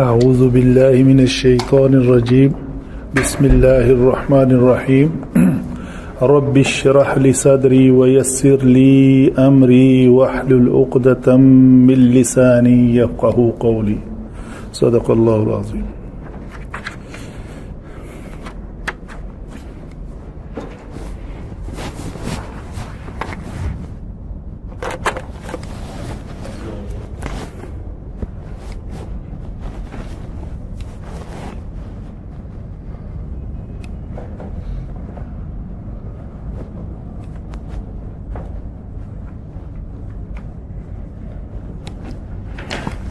اعوذ باللہ من الشیطان الرجیم بسم اللہ الرحمن الرحیم رب اشرح لی صدری ویسر لی امری واحلل عقدۃ من لسانی یفقهوا قولی صدق اللہ العظیم.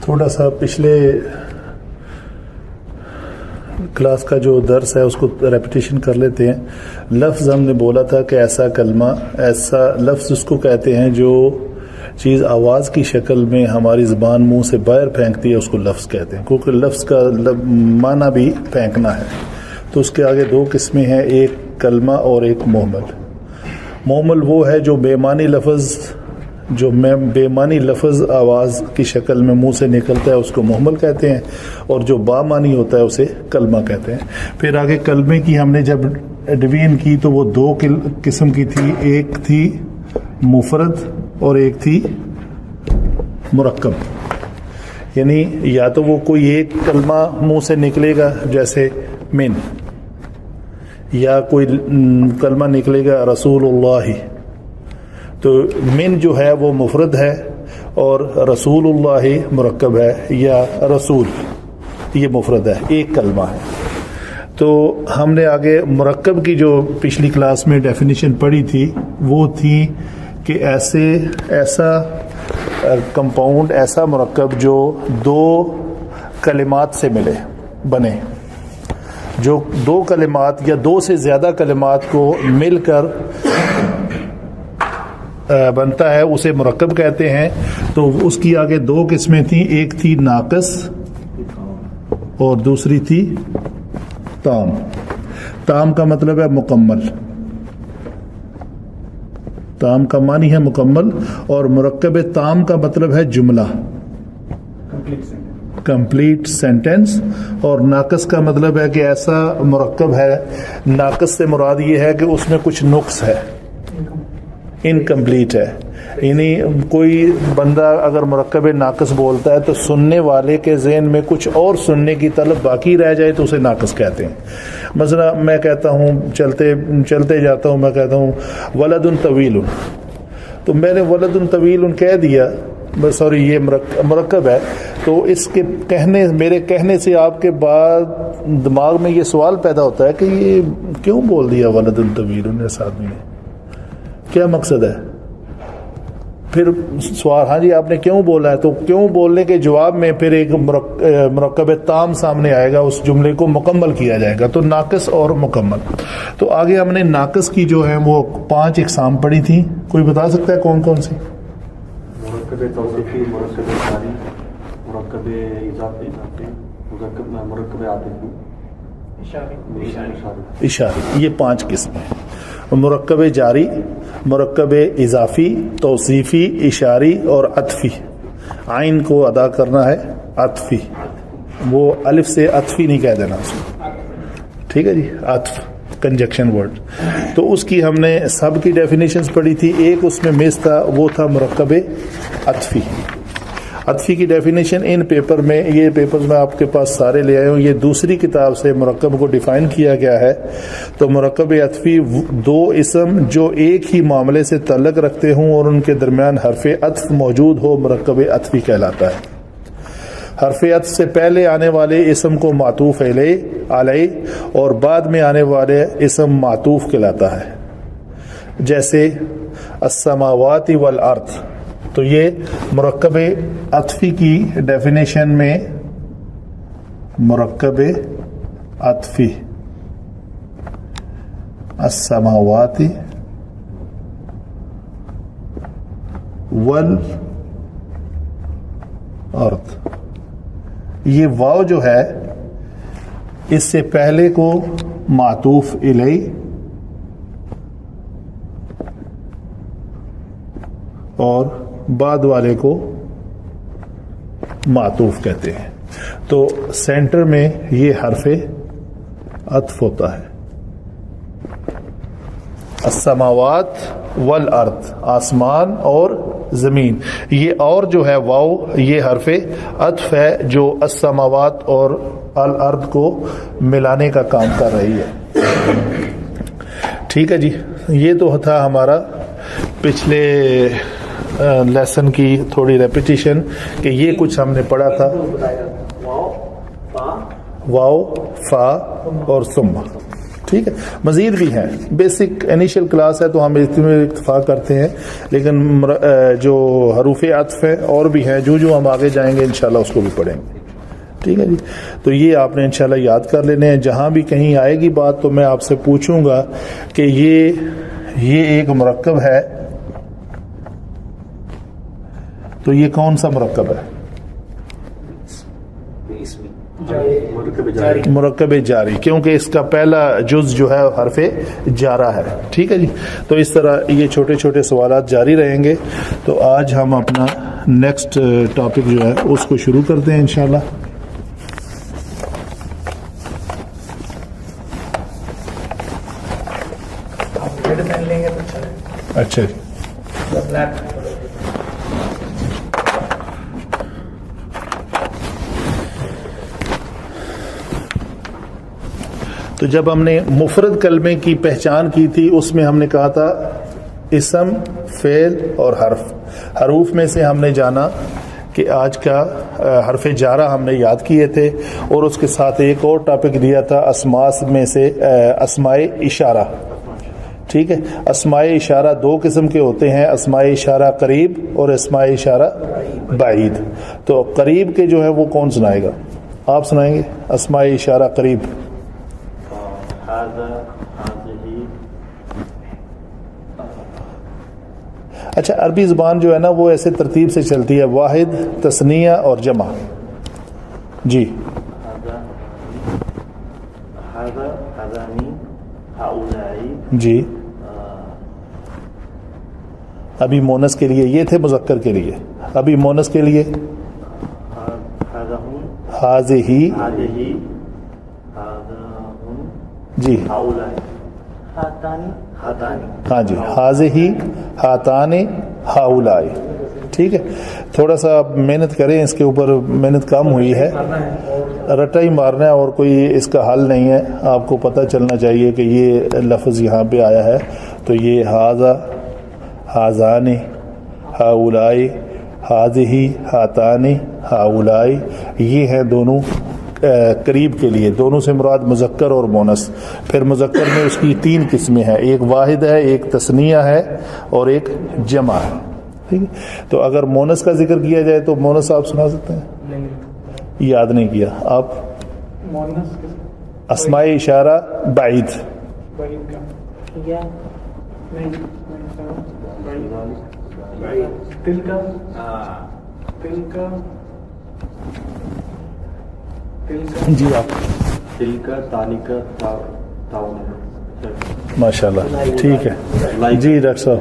تھوڑا سا پچھلے کلاس کا جو درس ہے اس کو ریپیٹیشن کر لیتے ہیں. لفظ ہم نے بولا تھا کہ ایسا کلمہ، ایسا لفظ اس کو کہتے ہیں جو چیز آواز کی شکل میں ہماری زبان منہ سے باہر پھینکتی ہے، اس کو لفظ کہتے ہیں، کیونکہ لفظ کا معنی بھی پھینکنا ہے. تو اس کے آگے دو قسمیں ہیں، ایک کلمہ اور ایک محمل. محمل وہ ہے جو بے معنی لفظ آواز کی شکل میں منہ سے نکلتا ہے، اس کو محمل کہتے ہیں، اور جو بامانی ہوتا ہے اسے کلمہ کہتے ہیں. پھر آگے کلمے کی ہم نے جب ڈویژن کی تو وہ دو قسم کی تھی، ایک تھی مفرد اور ایک تھی مرکب. یعنی یا تو وہ کوئی ایک کلمہ منہ سے نکلے گا جیسے من، یا کوئی کلمہ نکلے گا رسول اللہ، تو من جو ہے وہ مفرد ہے اور رسول اللہ مرکب ہے، یا رسول یہ مفرد ہے، ایک کلمہ ہے. تو ہم نے آگے مرکب کی جو پچھلی کلاس میں ڈیفینیشن پڑھی تھی وہ تھی کہ ایسا کمپاؤنڈ، ایسا مرکب جو دو کلمات سے بنے، جو دو کلمات یا دو سے زیادہ کلمات کو مل کر بنتا ہے، اسے مرکب کہتے ہیں. تو اس کی آگے دو قسمیں تھیں، ایک تھی ناقص اور دوسری تھی تام. تام کا مطلب ہے مکمل، تام کا معنی ہے مکمل، اور مرکب تام کا مطلب ہے جملہ، کمپلیٹ سینٹینس. اور ناقص کا مطلب ہے کہ ایسا مرکب ہے، ناقص سے مراد یہ ہے کہ اس میں کچھ نقص ہے، انکمپلیٹ ہے. یعنی کوئی بندہ اگر مرکب ناقص بولتا ہے تو سننے والے کے ذہن میں کچھ اور سننے کی طلب باقی رہ جائے تو اسے ناقص کہتے ہیں. مثلا میں کہتا ہوں، چلتے جاتا ہوں، میں کہتا ہوں ولد طویل، تو میں نے ولد طویل کہہ دیا، سوری یہ مرکب ہے. تو اس کے میرے کہنے سے آپ کے بعد دماغ میں یہ سوال پیدا ہوتا ہے کہ یہ کیوں بول دیا ولد طویل اس آدمی نے، کیا مقصد ہے؟ پھر سوال، ہاں جی آپ نے کیوں بولا ہے؟ تو کیوں بولنے کے جواب میں پھر ایک مرکب تام سامنے آئے گا، اس جملے کو مکمل کیا جائے گا. تو ناقص اور مکمل. تو آگے ہم نے ناقص کی جو ہے وہ 5 اقسام پڑھی تھی. کوئی بتا سکتا ہے کون کون سی؟ مرکب توصیفی، مرکب اشاری، مرکب اضافی، مرکب عاطفی، اشاری. یہ 5 قسمیں ہیں: مرکب جاری، مرکب اضافی، توصیفی، اشاری اور عطفی. عین کو ادا کرنا ہے عطفی، وہ الف سے عطفی نہیں کہہ دینا اس کو، ٹھیک ہے جی، عطف کنجکشن ورڈ. تو اس کی ہم نے سب کی ڈیفینیشنز پڑھی تھی. ایک اس میں مس تھا، وہ تھا مرکب عطفی. عطفی کی ڈیفینیشن ان پیپر میں، یہ پیپرز میں آپ کے پاس سارے لے آئے ہوں، یہ دوسری کتاب سے مرکب کو ڈیفائن کیا گیا ہے. تو مرکب عطفی دو اسم جو ایک ہی معاملے سے تعلق رکھتے ہوں اور ان کے درمیان حرف عطف موجود ہو، مرکب عطفی کہلاتا ہے. حرف عطف سے پہلے آنے والے اسم کو معطوف علیہ اور بعد میں آنے والے اسم معطوف کہلاتا ہے. جیسے السماوات والارض. تو یہ مرکب عطفی کی ڈیفینیشن میں مرکب عطفی السماوات والارض. یہ واو جو ہے اس سے پہلے کو معطوف الیہ اور بعد والے کو معطوف کہتے ہیں. تو سینٹر میں یہ حرف عطف ہوتا ہے. السماوات والارض، آسمان اور زمین. یہ اور جو ہے واو یہ حرف عطف ہے جو السماوات اور الارض کو ملانے کا کام کر رہی ہے. ٹھیک ہے جی. یہ تو تھا ہمارا پچھلے لیسن کی تھوڑی ریپیٹیشن کہ یہ کچھ ہم نے پڑھا تھا. واو، فا اور ثم. ٹھیک ہے. مزید بھی ہیں، بیسک انیشل کلاس ہے تو ہم اس میں اتفاق کرتے ہیں، لیکن جو حروف عطف ہیں اور بھی ہیں، جو ہم آگے جائیں گے انشاءاللہ اس کو بھی پڑھیں گے. ٹھیک ہے جی. تو یہ آپ نے انشاءاللہ یاد کر لینے ہیں. جہاں بھی کہیں آئے گی بات تو میں آپ سے پوچھوں گا کہ یہ ایک مرکب ہے، تو یہ کون سا مرکب ہے؟ مرکب جاری، کیونکہ اس کا پہلا جز جو ہے حرف جارہ ہے. ٹھیک ہے جی. تو اس طرح یہ چھوٹے چھوٹے سوالات جاری رہیں گے. تو آج ہم اپنا نیکسٹ ٹاپک جو ہے اس کو شروع کرتے ہیں انشاءاللہ. اچھا جی. تو جب ہم نے مفرد کلمے کی پہچان کی تھی اس میں ہم نے کہا تھا اسم، فعل اور حروف میں سے ہم نے جانا کہ آج کا حرف جارہ ہم نے یاد کیے تھے، اور اس کے ساتھ ایک اور ٹاپک دیا تھا اسماء میں سے اسماء اشارہ. ٹھیک ہے. اسماء اشارہ دو قسم کے ہوتے ہیں، اسماء اشارہ قریب اور اسماء اشارہ بعید. تو قریب کے جو ہے وہ کون سنائے گا؟ آپ سنائیں گے اسماء اشارہ قریب. اچھا، عربی زبان جو ہے نا وہ ایسے ترتیب سے چلتی ہے، واحد، تثنیہ اور جمع. جی. جی. ابھی مونس کے لیے یہ تھے، مذکر کے لیے. ابھی مونس کے لیے ہاذہی. جی ہاں جی، ہاذہی، ہاتانی، ہاؤلائی. ٹھیک ہے. تھوڑا سا آپ محنت کریں، اس کے اوپر محنت کم ہوئی ہے، رٹا ہی مارنا ہے اور کوئی اس کا حل نہیں ہے. آپ کو پتہ چلنا چاہیے کہ یہ لفظ یہاں پہ آیا ہے تو یہ ہاذا، ہاذانی، ہاؤلائی، ہاذہی، ہاتانی، ہاؤلائی، یہ ہیں دونوں قریب کے لیے. دونوں سے مراد مذکر اور مونس. پھر مذکر میں اس کی تین قسمیں ہیں، ایک واحد ہے، ایک تثنیہ ہے اور ایک جمع ہے. ٹھیک ہے. تو اگر مونس کا ذکر کیا جائے تو مونس آپ سنا سکتے ہیں؟ یاد نہیں کیا آپ؟ اسماء اشارہ بعید. جی آپ ماشاء اللہ. ٹھیک ہے جی ڈاکٹر صاحب.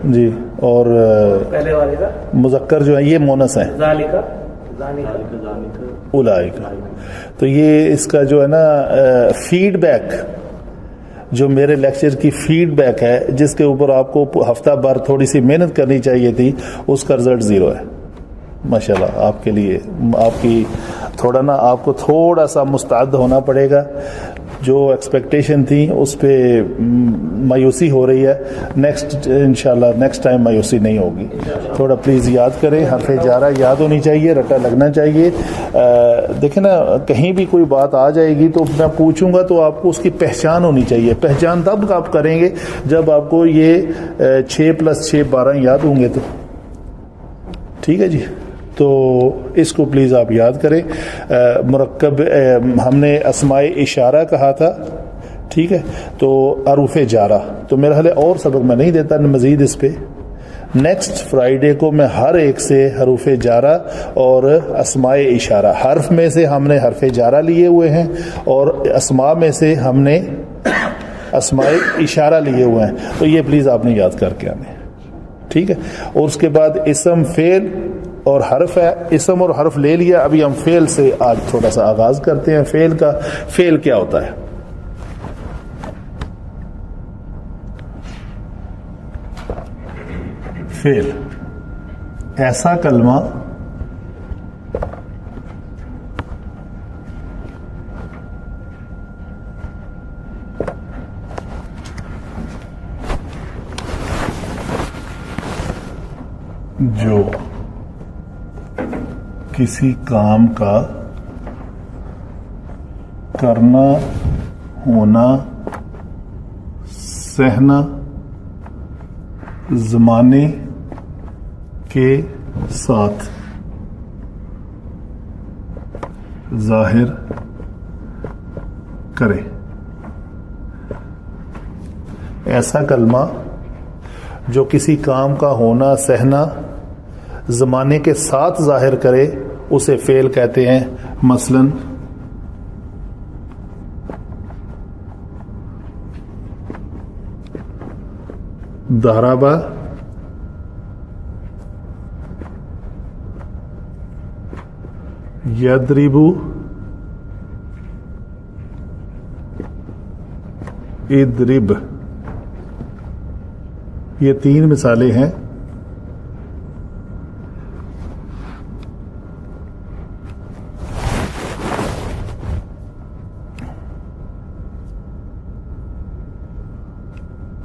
جی. اور مذکر جو ہے یہ مونس ہیں، اولئک. تو یہ اس کا جو ہے نا فیڈ بیک، جو میرے لیکچر کی فیڈ بیک ہے جس کے اوپر آپ کو ہفتہ بھر تھوڑی سی محنت کرنی چاہیے تھی، اس کا رزلٹ 0 ہے. ماشاءاللہ آپ کے لیے آپ کی تھوڑا نا آپ کو تھوڑا سا مستعد ہونا پڑے گا. جو ایکسپیکٹیشن تھی اس پہ مایوسی ہو رہی ہے. نیکسٹ انشاءاللہ نیکسٹ ٹائم مایوسی نہیں ہوگی. تھوڑا پلیز یاد کریں، حرف جارہ یاد ہونی چاہیے، رٹا لگنا چاہیے. دیکھیں نا کہیں بھی کوئی بات آ جائے گی تو میں پوچھوں گا تو آپ کو اس کی پہچان ہونی چاہیے. پہچان تب آپ کریں گے جب آپ کو یہ 6 + 6 12 یاد ہوں گے تو. ٹھیک ہے جی. تو اس کو پلیز آپ یاد کریں. مرکب ہم نے اسماء اشارہ کہا تھا. ٹھیک ہے. تو حروف جارہ تو میرا خیال ہے اور سبق میں نہیں دیتا مزید اس پہ. نیکسٹ فرائیڈے کو میں ہر ایک سے حروف جارہ اور اسماء اشارہ، حرف میں سے ہم نے حرف جارہ لیے ہوئے ہیں اور اسماء میں سے ہم نے اسماء اشارہ لیے ہوئے ہیں. تو یہ پلیز آپ نے یاد کر کے آنے. ٹھیک ہے. اور اس کے بعد اسم، فعل اور حرف ہے، اسم اور حرف لے لیا. ابھی ہم فعل سے آج تھوڑا سا آغاز کرتے ہیں. فعل کا فعل کیا ہوتا ہے؟ فعل ایسا کلمہ جو کسی کام کا کرنا، ہونا، سہنا زمانے کے ساتھ ظاہر کرے. ایسا کلمہ جو کسی کام کا ہونا، سہنا زمانے کے ساتھ ظاہر کرے اسے فعل کہتے ہیں. مثلا ضرب یضرب اضرب. یہ 3 مثالیں ہیں.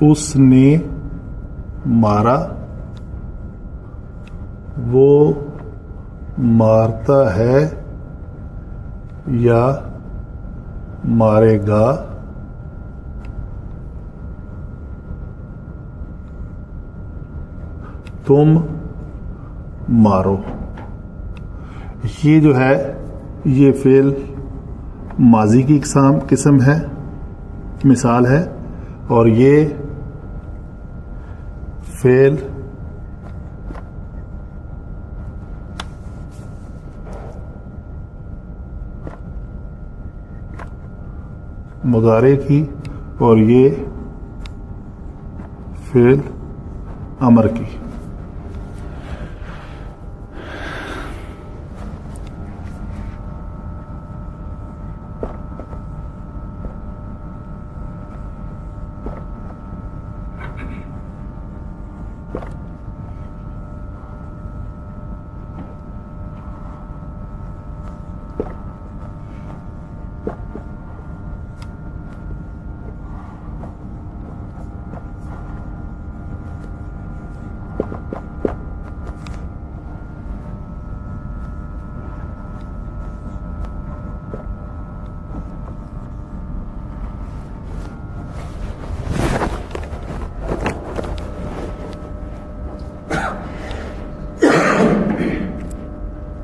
اس نے مارا، وہ مارتا ہے یا مارے گا. تم مارو. یہ جو ہے یہ فعل ماضی کی قسم ہے، مثال ہے. اور یہ فعل مضارع کی، اور یہ فعل امر کی.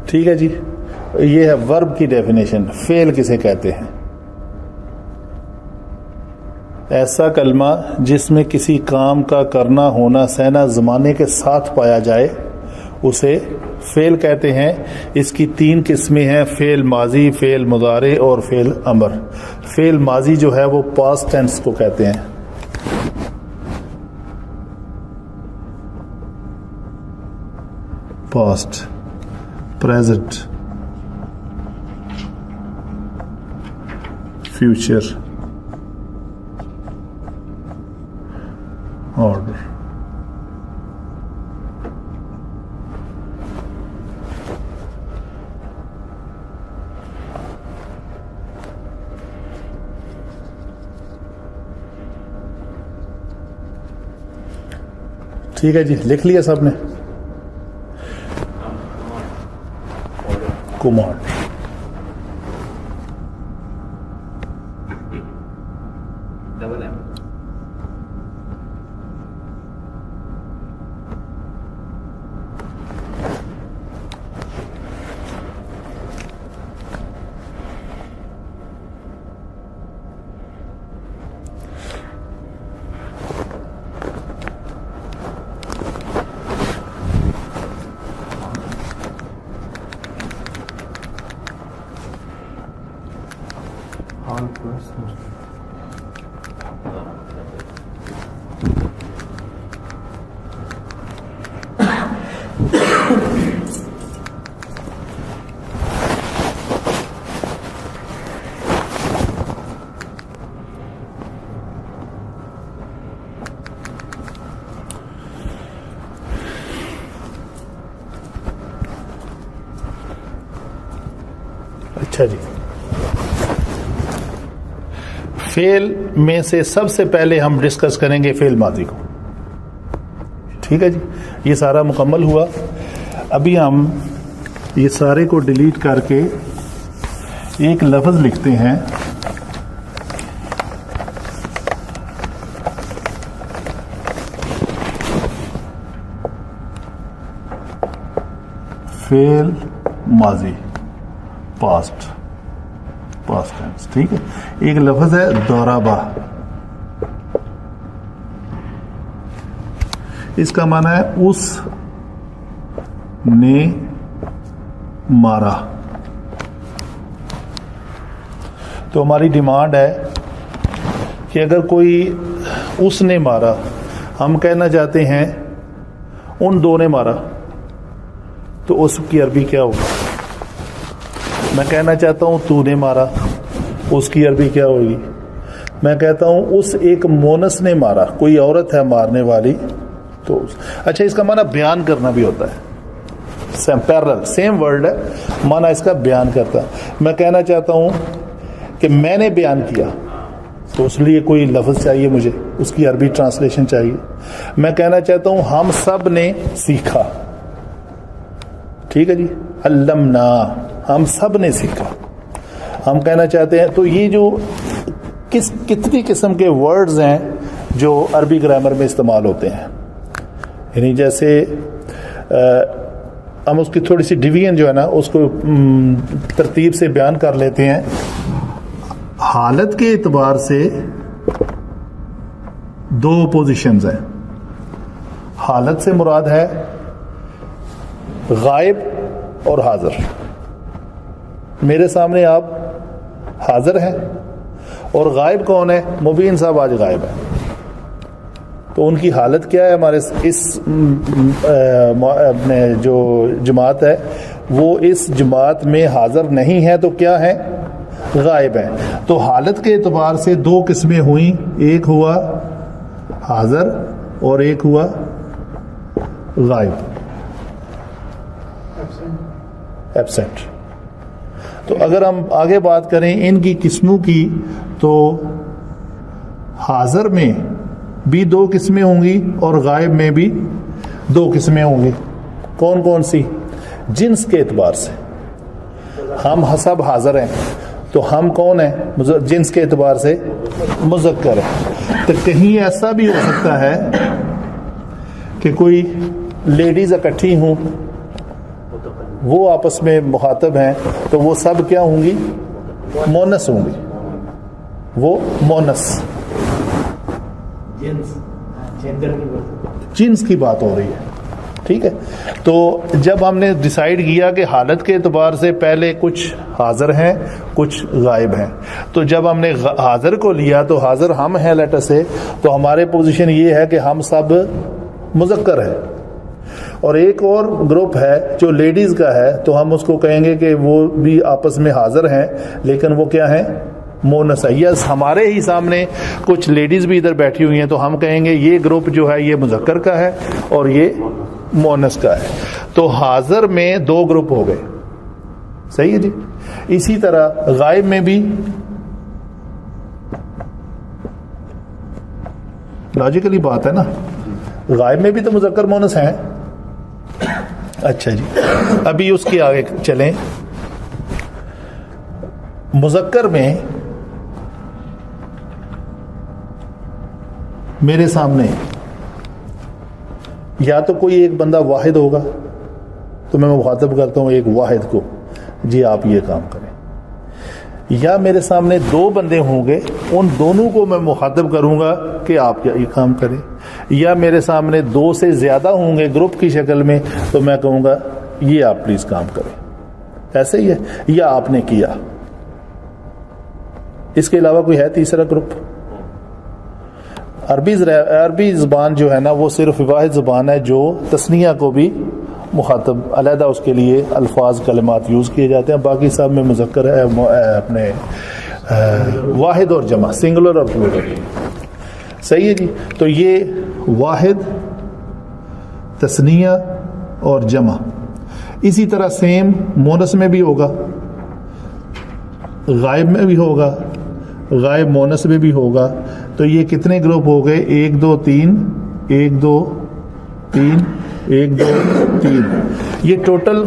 ٹھیک ہے جی. یہ ہے ورب کی ڈیفینیشن. فعل کسے کہتے ہیں؟ ایسا کلمہ جس میں کسی کام کا کرنا، ہونا، سہنا زمانے کے ساتھ پایا جائے اسے فعل کہتے ہیں. اس کی 3 قسمیں ہیں: فعل ماضی، فعل مضارع اور فعل امر. فعل ماضی جو ہے وہ پاسٹ ٹینس کو کہتے ہیں. Past, present, future, order. ٹھیک ہے جی، لکھ لیا سب نے؟ کمانڈ. Double M. اچھا جی، فعل میں سے سب سے پہلے ہم ڈسکس کریں گے فعل ماضی کو. ٹھیک ہے جی، یہ سارا مکمل ہوا. ابھی ہم یہ سارے کو ڈیلیٹ کر کے ایک لفظ لکھتے ہیں. فعل ماضی پاسٹ ٹینس. ٹھیک ہے، ایک لفظ ہے ضربہ. اس کا معنی ہے اس نے مارا. تو ہماری ڈیمانڈ ہے کہ اگر کوئی اس نے مارا، ہم کہنا چاہتے ہیں ان دو نے مارا، تو اس کی عربی کیا ہوگی؟ میں کہنا چاہتا ہوں تو نے مارا، اس کی عربی کیا ہوگی؟ میں کہتا ہوں اس ایک مونس نے مارا، کوئی عورت ہے مارنے والی، تو اچھا اس کا معنی بیان کرنا بھی ہوتا ہے. پیرل سیم ورڈ ہے، معنی اس کا بیان کرتا. میں کہنا چاہتا ہوں کہ میں نے بیان کیا، تو اس لیے کوئی لفظ چاہیے مجھے، اس کی عربی ٹرانسلیشن چاہیے. میں کہنا چاہتا ہوں ہم سب نے سیکھا. ٹھیک ہے جی، علمنا، ہم سب نے سیکھا. ہم کہنا چاہتے ہیں، تو یہ جو کتنی قسم کے ورڈز ہیں جو عربی گرامر میں استعمال ہوتے ہیں. یعنی جیسے ہم اس کی تھوڑی سی ڈویژن جو ہے نا اس کو ترتیب سے بیان کر لیتے ہیں. حالت کے اعتبار سے دو پوزیشنز ہیں. حالت سے مراد ہے غائب اور حاضر. میرے سامنے آپ حاضر ہیں، اور غائب کون ہے؟ مبین صاحب آج غائب ہے. تو ان کی حالت کیا ہے؟ ہمارے اس اپنے جو جماعت ہے وہ اس جماعت میں حاضر نہیں ہے، تو کیا ہے؟ غائب ہے. تو حالت کے اعتبار سے دو قسمیں ہوئیں، ایک ہوا حاضر اور ایک ہوا غائب، ایبسینٹ. تو اگر ہم آگے بات کریں ان کی قسموں کی، تو حاضر میں بھی دو قسمیں ہوں گی اور غائب میں بھی دو قسمیں ہوں گی. کون کون سی؟ جنس کے اعتبار سے ہم سب حاضر ہیں، تو ہم کون ہیں؟ جنس کے اعتبار سے مذکر ہے. تو کہیں ایسا بھی ہو سکتا ہے کہ کوئی لیڈیز اکٹھی ہوں، وہ آپس میں مخاطب ہیں، تو وہ سب کیا ہوں گی؟ مونس ہوں گی. وہ مونس جنس کی بات ہو رہی ہے. ٹھیک ہے، تو جب ہم نے ڈیسائیڈ کیا کہ حالت کے اعتبار سے پہلے کچھ حاضر ہیں کچھ غائب ہیں، تو جب ہم نے حاضر کو لیا تو حاضر ہم ہیں لیٹر سے، تو ہمارے پوزیشن یہ ہے کہ ہم سب مذکر ہیں. اور ایک اور گروپ ہے جو لیڈیز کا ہے، تو ہم اس کو کہیں گے کہ وہ بھی آپس میں حاضر ہیں لیکن وہ کیا ہیں؟ مونس ہے. یس، ہمارے ہی سامنے کچھ لیڈیز بھی ادھر بیٹھی ہوئی ہیں، تو ہم کہیں گے یہ گروپ جو ہے یہ مذکر کا ہے اور یہ مونس کا ہے. تو حاضر میں دو گروپ ہو گئے. صحیح ہے جی. اسی طرح غائب میں بھی لاجیکلی بات ہے نا، غائب میں بھی تو مذکر مونس ہیں. اچھا جی، ابھی اس کے آگے چلیں. مذکر میں میرے سامنے یا تو کوئی ایک بندہ واحد ہوگا، تو میں مخاطب کرتا ہوں ایک واحد کو، جی آپ یہ کام کریں. یا میرے سامنے دو بندے ہوں گے، ان دونوں کو میں مخاطب کروں گا کہ آپ یہ کام کریں. یا میرے سامنے دو سے زیادہ ہوں گے گروپ کی شکل میں، تو میں کہوں گا یہ آپ پلیز کام کریں. ایسے ہی ہے. یا آپ نے کیا. اس کے علاوہ کوئی ہے تیسرا گروپ؟ عربی زبان جو ہے نا وہ صرف واحد زبان ہے جو تثنیہ کو بھی مخاطب علیحدہ اس کے لیے الفاظ کلمات یوز کیے جاتے ہیں. باقی سب میں مذکر ہے اپنے واحد اور جمع، سنگولر اور پلورل. صحیح ہے جی. تو یہ واحد، تثنیہ اور جمع. اسی طرح سیم مونس میں بھی ہوگا غائب میں بھی ہوگا, غائب مونس میں بھی ہوگا. تو یہ کتنے گروپ ہو گئے؟ 1 2 3 1 2 3 1 2 3. یہ ٹوٹل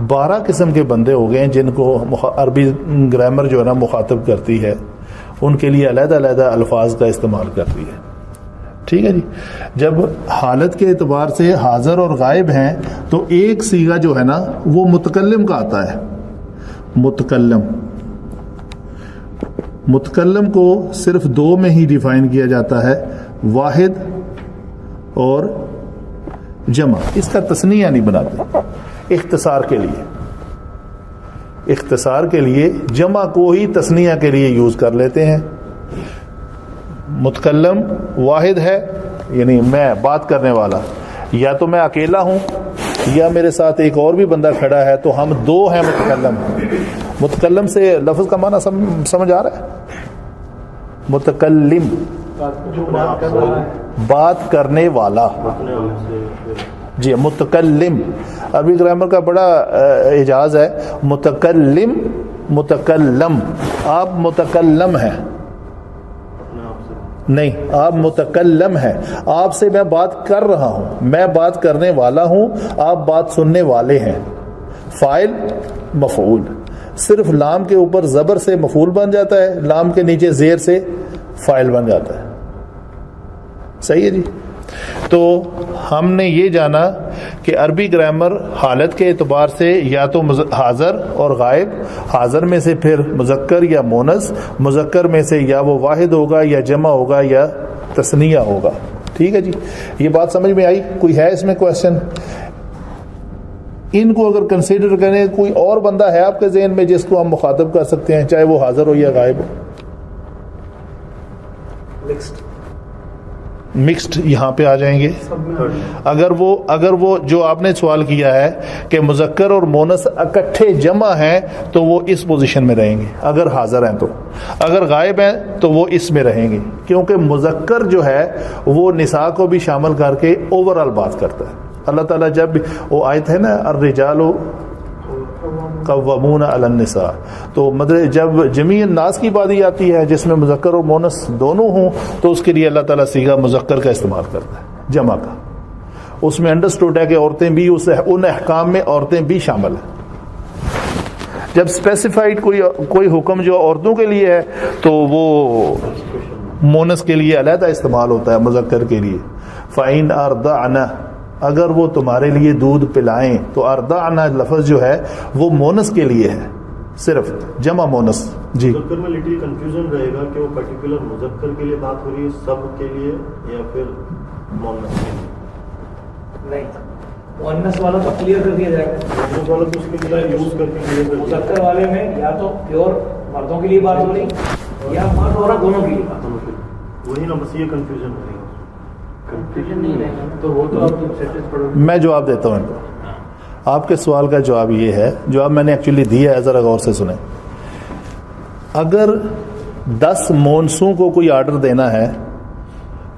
12 قسم کے بندے ہو گئے ہیں جن کو عربی گرامر جو ہے نا مخاطب کرتی ہے, ان کے لیے علیحدہ علیحدہ الفاظ کا استعمال کرتی ہے. ٹھیک ہے جی. جب حالت کے اعتبار سے حاضر اور غائب ہیں تو ایک صیغہ جو ہے نا وہ متکلم کا آتا ہے. متکلم کو صرف 2 میں ہی ڈیفائن کیا جاتا ہے, واحد اور جمع. اس کا تثنیہ نہیں بناتے اختصار کے لیے جمع کو ہی تثنیہ کے لیے یوز کر لیتے ہیں. متکلم واحد ہے یعنی میں بات کرنے والا, یا تو میں اکیلا ہوں یا میرے ساتھ ایک اور بھی بندہ کھڑا ہے, تو ہم 2 ہیں متکلم. متکلم سے لفظ کا معنی سمجھ آ رہا ہے؟ متکلم بات کرنے والا جی, متکلم. عربی گرامر کا بڑا اعجاز ہے. متکلم متکلم, آپ متکلم ہیں نہیں, آپ متکلم ہیں. آپ سے میں بات کر رہا ہوں, میں بات کرنے والا ہوں, آپ بات سننے والے ہیں. فاعل مفعول, صرف لام کے اوپر زبر سے مفعول بن جاتا ہے, لام کے نیچے زیر سے فاعل بن جاتا ہے. صحیح ہے جی. تو ہم نے یہ جانا کہ عربی گرامر حالت کے اعتبار سے یا تو حاضر اور غائب, حاضر میں سے پھر مذکر یا مونس, مذکر میں سے یا وہ واحد ہوگا یا جمع ہوگا یا تثنیہ ہوگا. ٹھیک ہے جی. یہ بات سمجھ میں آئی؟ کوئی ہے اس میں کوشچن؟ ان کو اگر کنسیڈر کریں, کوئی اور بندہ ہے آپ کے ذہن میں جس کو ہم مخاطب کر سکتے ہیں, چاہے وہ حاضر ہو یا غائب ہو؟ مکسڈ یہاں پہ آ جائیں گے. اگر وہ جو آپ نے سوال کیا ہے کہ مذکر اور مونس اکٹھے جمع ہیں تو وہ اس پوزیشن میں رہیں گے اگر حاضر ہیں تو, اگر غائب ہیں تو وہ اس میں رہیں گے, کیونکہ مذکر جو ہے وہ نساء کو بھی شامل کر کے اوور آل بات کرتا ہے. اللہ تعالیٰ جب وہ آیت ہے نا الرجال قوامون علی النساء, تو مطلب جب جمیع الناس کی بات آتی ہے جس میں مذکر اور مونس دونوں ہوں, تو اس کے لیے اللہ تعالیٰ صیغہ مذکر کا استعمال کرتا ہے, جمع کا. اس میں انڈرسٹوڈ ہے کہ عورتیں بھی ان احکام میں عورتیں بھی شامل ہیں. جب اسپیسیفائڈ کوئی حکم جو عورتوں کے لیے ہے تو وہ مونس کے لیے علیحدہ استعمال ہوتا ہے, مذکر کے لیے. فَإِنْ أَرْضَعْنَ, اگر وہ تمہارے لیے دودھ پلائیں, تو اردعنا لفظ جو ہے وہ مونس کے لیے ہے, صرف جمع مونس. جی مذکر میں لٹل کنفیوژن رہے گا کہ وہ پرٹیکولر مذکر کے لیے بات ہو رہی ہے, سب کے لیے, یا پھر مونس کے لیے؟ نہیں, مونس والا تو کلیئر کر دیا جائے گا. مونس والا تو اس کے لیے یوز کر کے کلیئر کر دیا. مذکر والے میں یا تو پیور مردوں کے لیے بات ہو رہی یا مرد اور عورت دونوں کے لیے بات ہو رہی. وہی نا بس یہ کنفیوژن ہو رہی ہے. میں جواب دیتا ہوں ان کو. آپ کے سوال کا جواب یہ ہے, جواب میں نے ایکچولی دیا ہے, ذرا غور سے سنیں. اگر 10 مونسوں کو کوئی آرڈر دینا ہے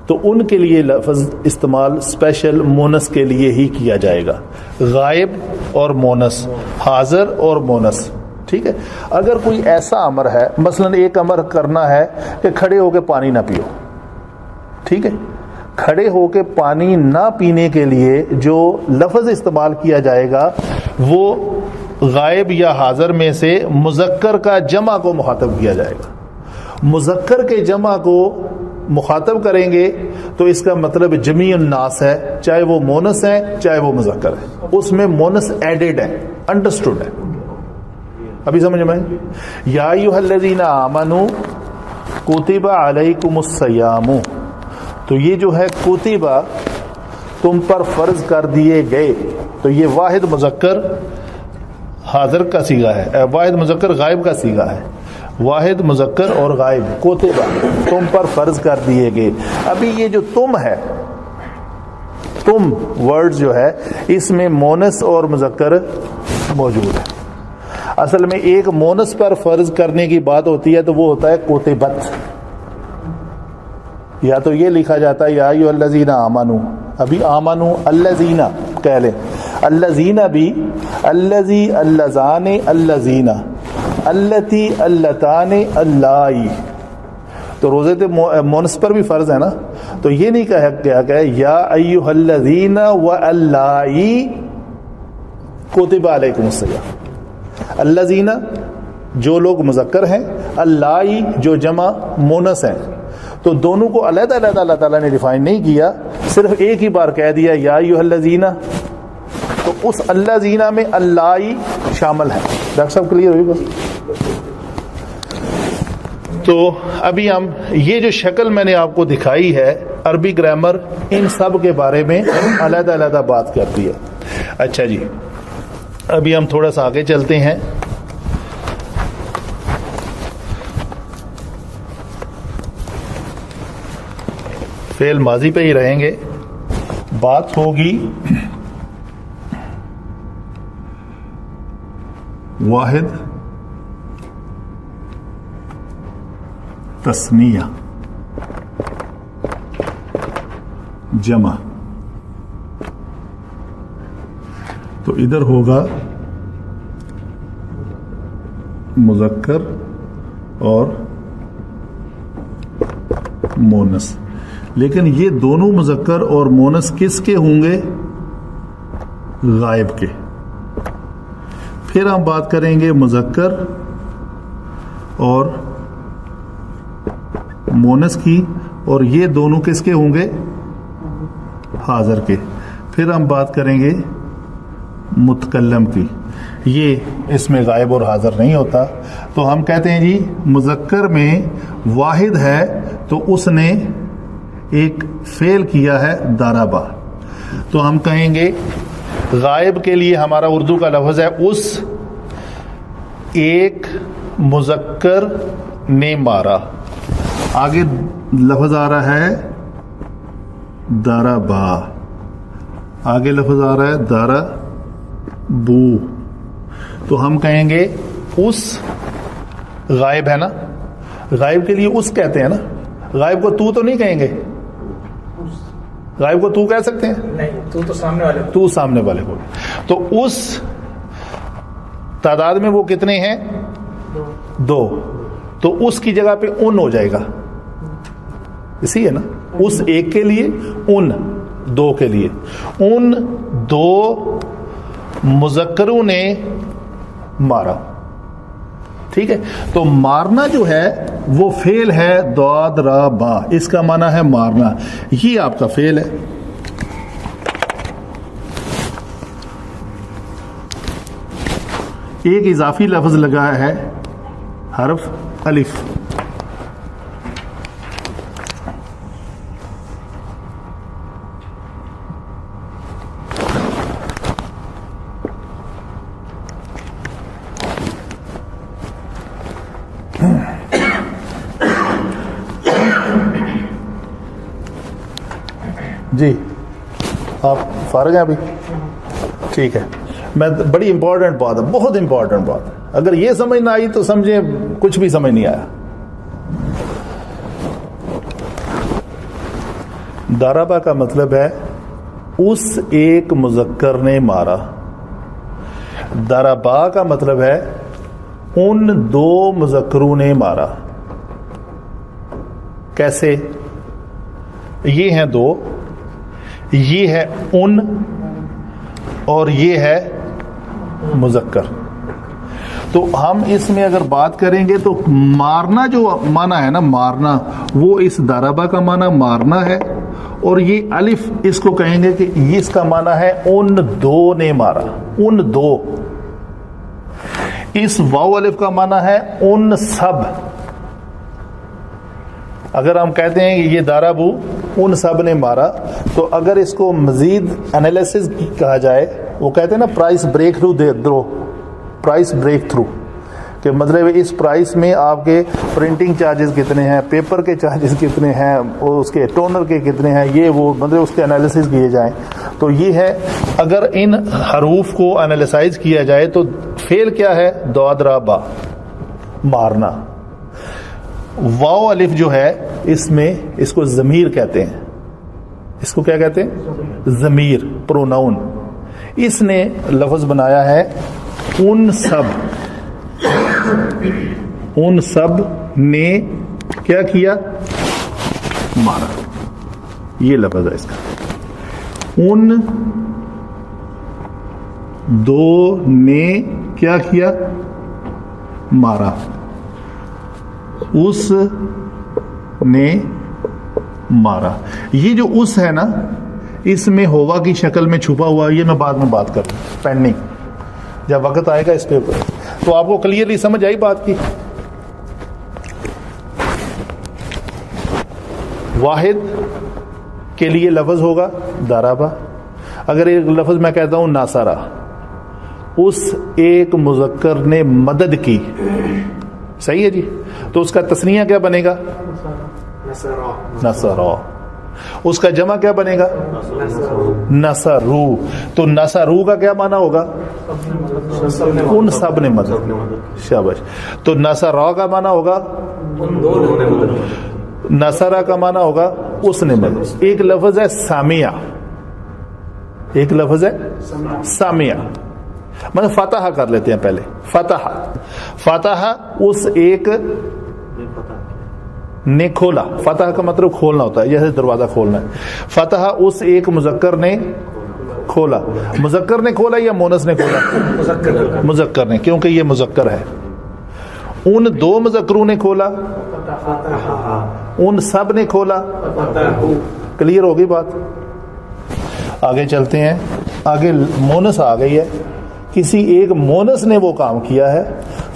تو ان کے لیے لفظ استعمال اسپیشل مونس کے لیے ہی کیا جائے گا, غائب اور مونس, حاضر اور مونس. ٹھیک ہے. اگر کوئی ایسا امر ہے, مثلا ایک امر کرنا ہے کہ کھڑے ہو کے پانی نہ پیو, ٹھیک ہے, کھڑے ہو کے پانی نہ پینے کے لیے جو لفظ استعمال کیا جائے گا وہ غائب یا حاضر میں سے مذکر کا جمع کو مخاطب کیا جائے گا. مذکر کے جمع کو مخاطب کریں گے تو اس کا مطلب جمیع الناس ہے, چاہے وہ مونس ہے چاہے وہ مذکر ہے. اس میں مونس ایڈڈ ہے, انڈرسٹوڈ ہے. ابھی سمجھ میں؟ یا ایھا الذین آمنوا کتب علیکم الصیام, تو یہ جو ہے کتبہ تم پر فرض کر دیے گئے, تو یہ واحد مذکر حاضر کا صیغہ ہے, واحد مذکر غائب کا صیغہ ہے. واحد مذکر اور غائب, کتبہ تم پر فرض کر دیے گئے. ابھی یہ جو تم ہے, تم ورڈ جو ہے اس میں مونس اور مذکر موجود ہے. اصل میں ایک مونس پر فرض کرنے کی بات ہوتی ہے تو وہ ہوتا ہے کتبت, یا تو یہ لکھا جاتا ہے یا ایھا الذین آمنو, ابھی آمنو الذین کہہ لیں, الذین بھی, الذی, اللذان, الذین, التی اللتان اللائی. تو روزے مونس پر بھی فرض ہے نا, تو یہ نہیں کہا گیا کہ یا ایھا الذین والائی کتب علیکم الصیام. الذین جو لوگ مذکر ہیں, اللائی جو جمع مونس ہیں, تو دونوں کو علیحدہ علیحدہ اللہ تعالیٰ نے ڈیفائن نہیں کیا, صرف ایک ہی بار کہہ دیا یا ایھا الذین. تو اس الذین میں اللائی شامل ہے. ڈاکٹر صاحب کلیئر ہوئی بس؟ تو ابھی ہم یہ جو شکل میں نے آپ کو دکھائی ہے, عربی گرامر ان سب کے بارے میں علیحدہ علیحدہ بات کرتی ہے. اچھا جی, ابھی ہم تھوڑا سا آگے چلتے ہیں. فعل ماضی پہ ہی رہیں گے, بات ہوگی واحد تثنیہ جمع. تو ادھر ہوگا مذکر اور مونس, لیکن یہ دونوں مذکر اور مونس کس کے ہوں گے؟ غائب کے. پھر ہم بات کریں گے مذکر اور مونس کی, اور یہ دونوں کس کے ہوں گے؟ حاضر کے. پھر ہم بات کریں گے متکلم کی, یہ اس میں غائب اور حاضر نہیں ہوتا. تو ہم کہتے ہیں جی مذکر میں واحد ہے تو اس نے ایک فعل کیا ہے ضربا, تو ہم کہیں گے غائب کے لیے ہمارا اردو کا لفظ ہے اس ایک مذکر نے مارا. آگے لفظ آ رہا ہے ضربا, آگے لفظ آ رہا ہے ضربو, تو ہم کہیں گے اس, غائب ہے نا, غائب کے لیے اس کہتے ہیں نا, غائب کو تو نہیں کہیں گے, غائب کو تو کہہ سکتے ہیں؟ نہیں, تو سامنے والے, تو سامنے والے کو. تو اس تعداد میں وہ کتنے ہیں؟ 2. تو اس کی جگہ پہ ان ہو جائے گا, اسی ہے نا, اس ایک کے لیے, ان 2 کے لیے. ان 2 مذکروں نے مارا. ٹھیک ہے, تو مارنا جو ہے وہ فعل ہے ضاد را با, اس کا معنی ہے مارنا. یہ آپ کا فعل ہے. ایک اضافی لفظ لگا ہے حرف الف. جی آپ فارغ ہیں ابھی؟ ٹھیک ہے, میں بڑی امپورٹنٹ بات ہے, بہت امپورٹنٹ بات ہے. اگر یہ سمجھ نہ آئی تو سمجھیں کچھ بھی سمجھ نہیں آیا. ضربا کا مطلب ہے اس ایک مذکر نے مارا. ضربا کا مطلب ہے ان 2 مذکروں نے مارا. کیسے؟ یہ ہیں 2, یہ ہے ان اور یہ ہے مذکر. تو ہم اس میں اگر بات کریں گے تو مارنا جو معنی ہے نا, مارنا, وہ اس ضربا کا معنی مارنا ہے, اور یہ الف اس کو کہیں گے کہ اس کا معنی ہے ان 2 نے مارا. ان 2. اس واو الف کا معنی ہے ان سب. اگر ہم کہتے ہیں کہ یہ ضربو ان سب نے مارا, تو اگر اس کو مزید انالیسس کہا جائے, وہ کہتے ہیں نا پرائس بریک تھرو دے دو, پرائس بریک تھرو, کہ مطلب اس پرائس میں آپ کے پرنٹنگ چارجز کتنے ہیں, پیپر کے چارجز کتنے ہیں, اور اس کے ٹونر کے کتنے ہیں, یہ وہ مطلب اس کے انالیسس کیے جائیں. تو یہ ہے, اگر ان حروف کو انالیسائز کیا جائے تو فعل کیا ہے؟ ضاد را با, مارنا. واو الف جو ہے اس میں اس کو ضمیر کہتے ہیں. اس کو کیا کہتے ہیں؟ ضمیر, پروناؤن. اس نے لفظ بنایا ہے ان سب. ان سب نے کیا کیا؟ مارا. یہ لفظ ہے اس کا. ان دو نے کیا کیا؟ مارا. اس نے مارا. یہ جو اس ہے نا، اس میں ہوا کی شکل میں چھپا ہوا، یہ میں بعد میں بات کروں پینڈنگ، جب وقت آئے گا اس پہ. تو آپ کو کلیئرلی سمجھ آئی بات کی؟ واحد کے لیے لفظ ہوگا ضربہ. اگر ایک لفظ میں کہتا ہوں ناصرہ، اس ایک مذکر نے مدد کی، صحیح ہے جی، تو اس کا تثنیہ کیا بنے گا؟ نصرہ. اس کا جمع کیا بنے گا؟ نصرو. تو نصرو کا کیا معنی ہوگا؟ ان سب نے مدد. شاباش. تو نصرہ کا معنی ہوگا، نصرہ کا معنی ہوگا اس نے مدد. ایک لفظ ہے سامیہ، ایک لفظ ہے سامیہ، مطلب فتح کر لیتے ہیں پہلے. فتح، فتح اس ایک نے کھولا. فتح کا مطلب کھولنا ہوتا ہے، جیسے دروازہ کھولنا ہے. فتح اس ایک مذکر نے کھولا. مذکر نے کھولا یا مونس نے کھولا؟ مذکر نے، کیونکہ یہ مذکر ہے. ان دو مذکروں نے کھولا، ان سب نے کھولا. کلیئر ہوگی بات؟ آگے چلتے ہیں. آگے مونس آ گئی ہے، کسی ایک مونس نے وہ کام کیا ہے.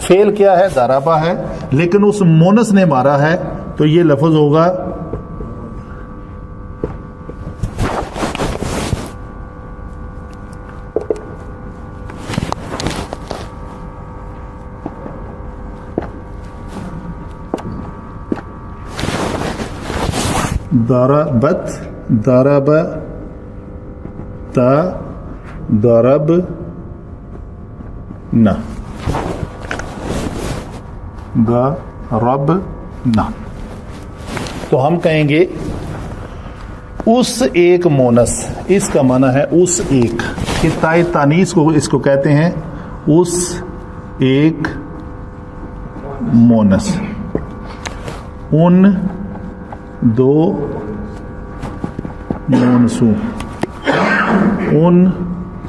فعل کیا ہے؟ ضربہ ہے، لیکن اس مونس نے مارا ہے، تو یہ لفظ ہوگا ضربت، ضرب تا، ضرب نہ، ضرب نہ. تو ہم کہیں گے اس ایک مونس، اس کا معنی ہے اس ایک، کہ تائے تانیث کو اس کو کہتے ہیں اس ایک مونس. ان دو مونسوں، ان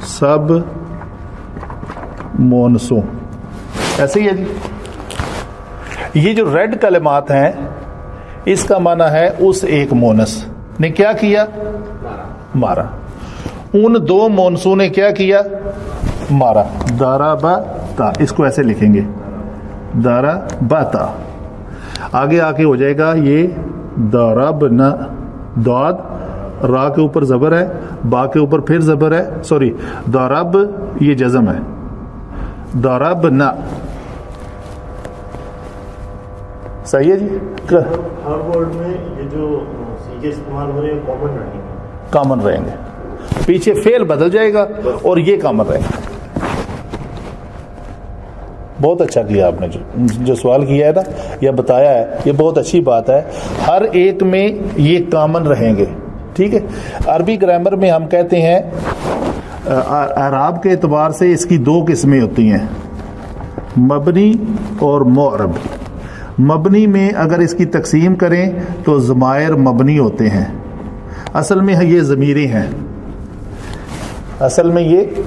سب مونسوں. ایسے ہی ہے جی. یہ جو ریڈ کلمات ہیں، اس کا معنی ہے اس ایک مونس نے کیا کیا؟ مارا. ان دو مونسوں نے کیا کیا؟ مارا. ضربتا، اس کو ایسے لکھیں گے ضربتا. آگے آ کے ہو جائے گا یہ ضربنا. داد را کے اوپر زبر ہے، با کے اوپر پھر زبر ہے، سوری ضرب یہ جزم ہے. ضربنا. صحیح ہے جی. ہر ورڈ میں یہ جو سیگے استعمال ہو رہے ہیں کامن رہیں گے، کامن رہیں گے. پیچھے فعل بدل جائے گا اور یہ کامن رہے گا. بہت اچھا کیا آپ نے جو سوال کیا ہے نا یا بتایا ہے، یہ بہت اچھی بات ہے. ہر ایک میں یہ کامن رہیں گے. ٹھیک ہے. عربی گرامر میں ہم کہتے ہیں اعراب کے اعتبار سے اس کی دو قسمیں ہوتی ہیں، مبنی اور معرب. مبنی میں اگر اس کی تقسیم کریں تو ضمائر مبنی ہوتے ہیں. اصل میں یہ ضمیریں ہیں، اصل میں یہ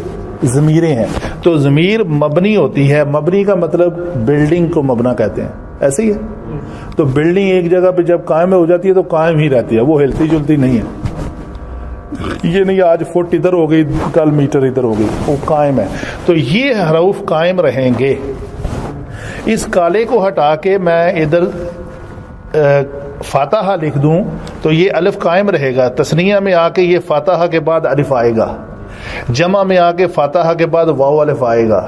ضمیریں ہیں. تو ضمیر مبنی ہوتی ہے. مبنی کا مطلب بلڈنگ کو مبنا کہتے ہیں. ایسے ہی ہے. تو بلڈنگ ایک جگہ پہ جب قائم ہو جاتی ہے تو قائم ہی رہتی ہے، وہ ہلتی جلتی نہیں ہے. یہ نہیں آج فٹ ادھر ہو گئی کل میٹر ادھر ہو گئی، وہ قائم ہے. تو یہ حروف قائم رہیں گے. اس کالے کو ہٹا کے میں ادھر فاتحہ لکھ دوں تو یہ الف قائم رہے گا. تثنیہ میں آ کے یہ فاتحہ کے بعد الف آئے گا. جمع میں آ کے فاتحہ کے بعد واو الف آئے گا.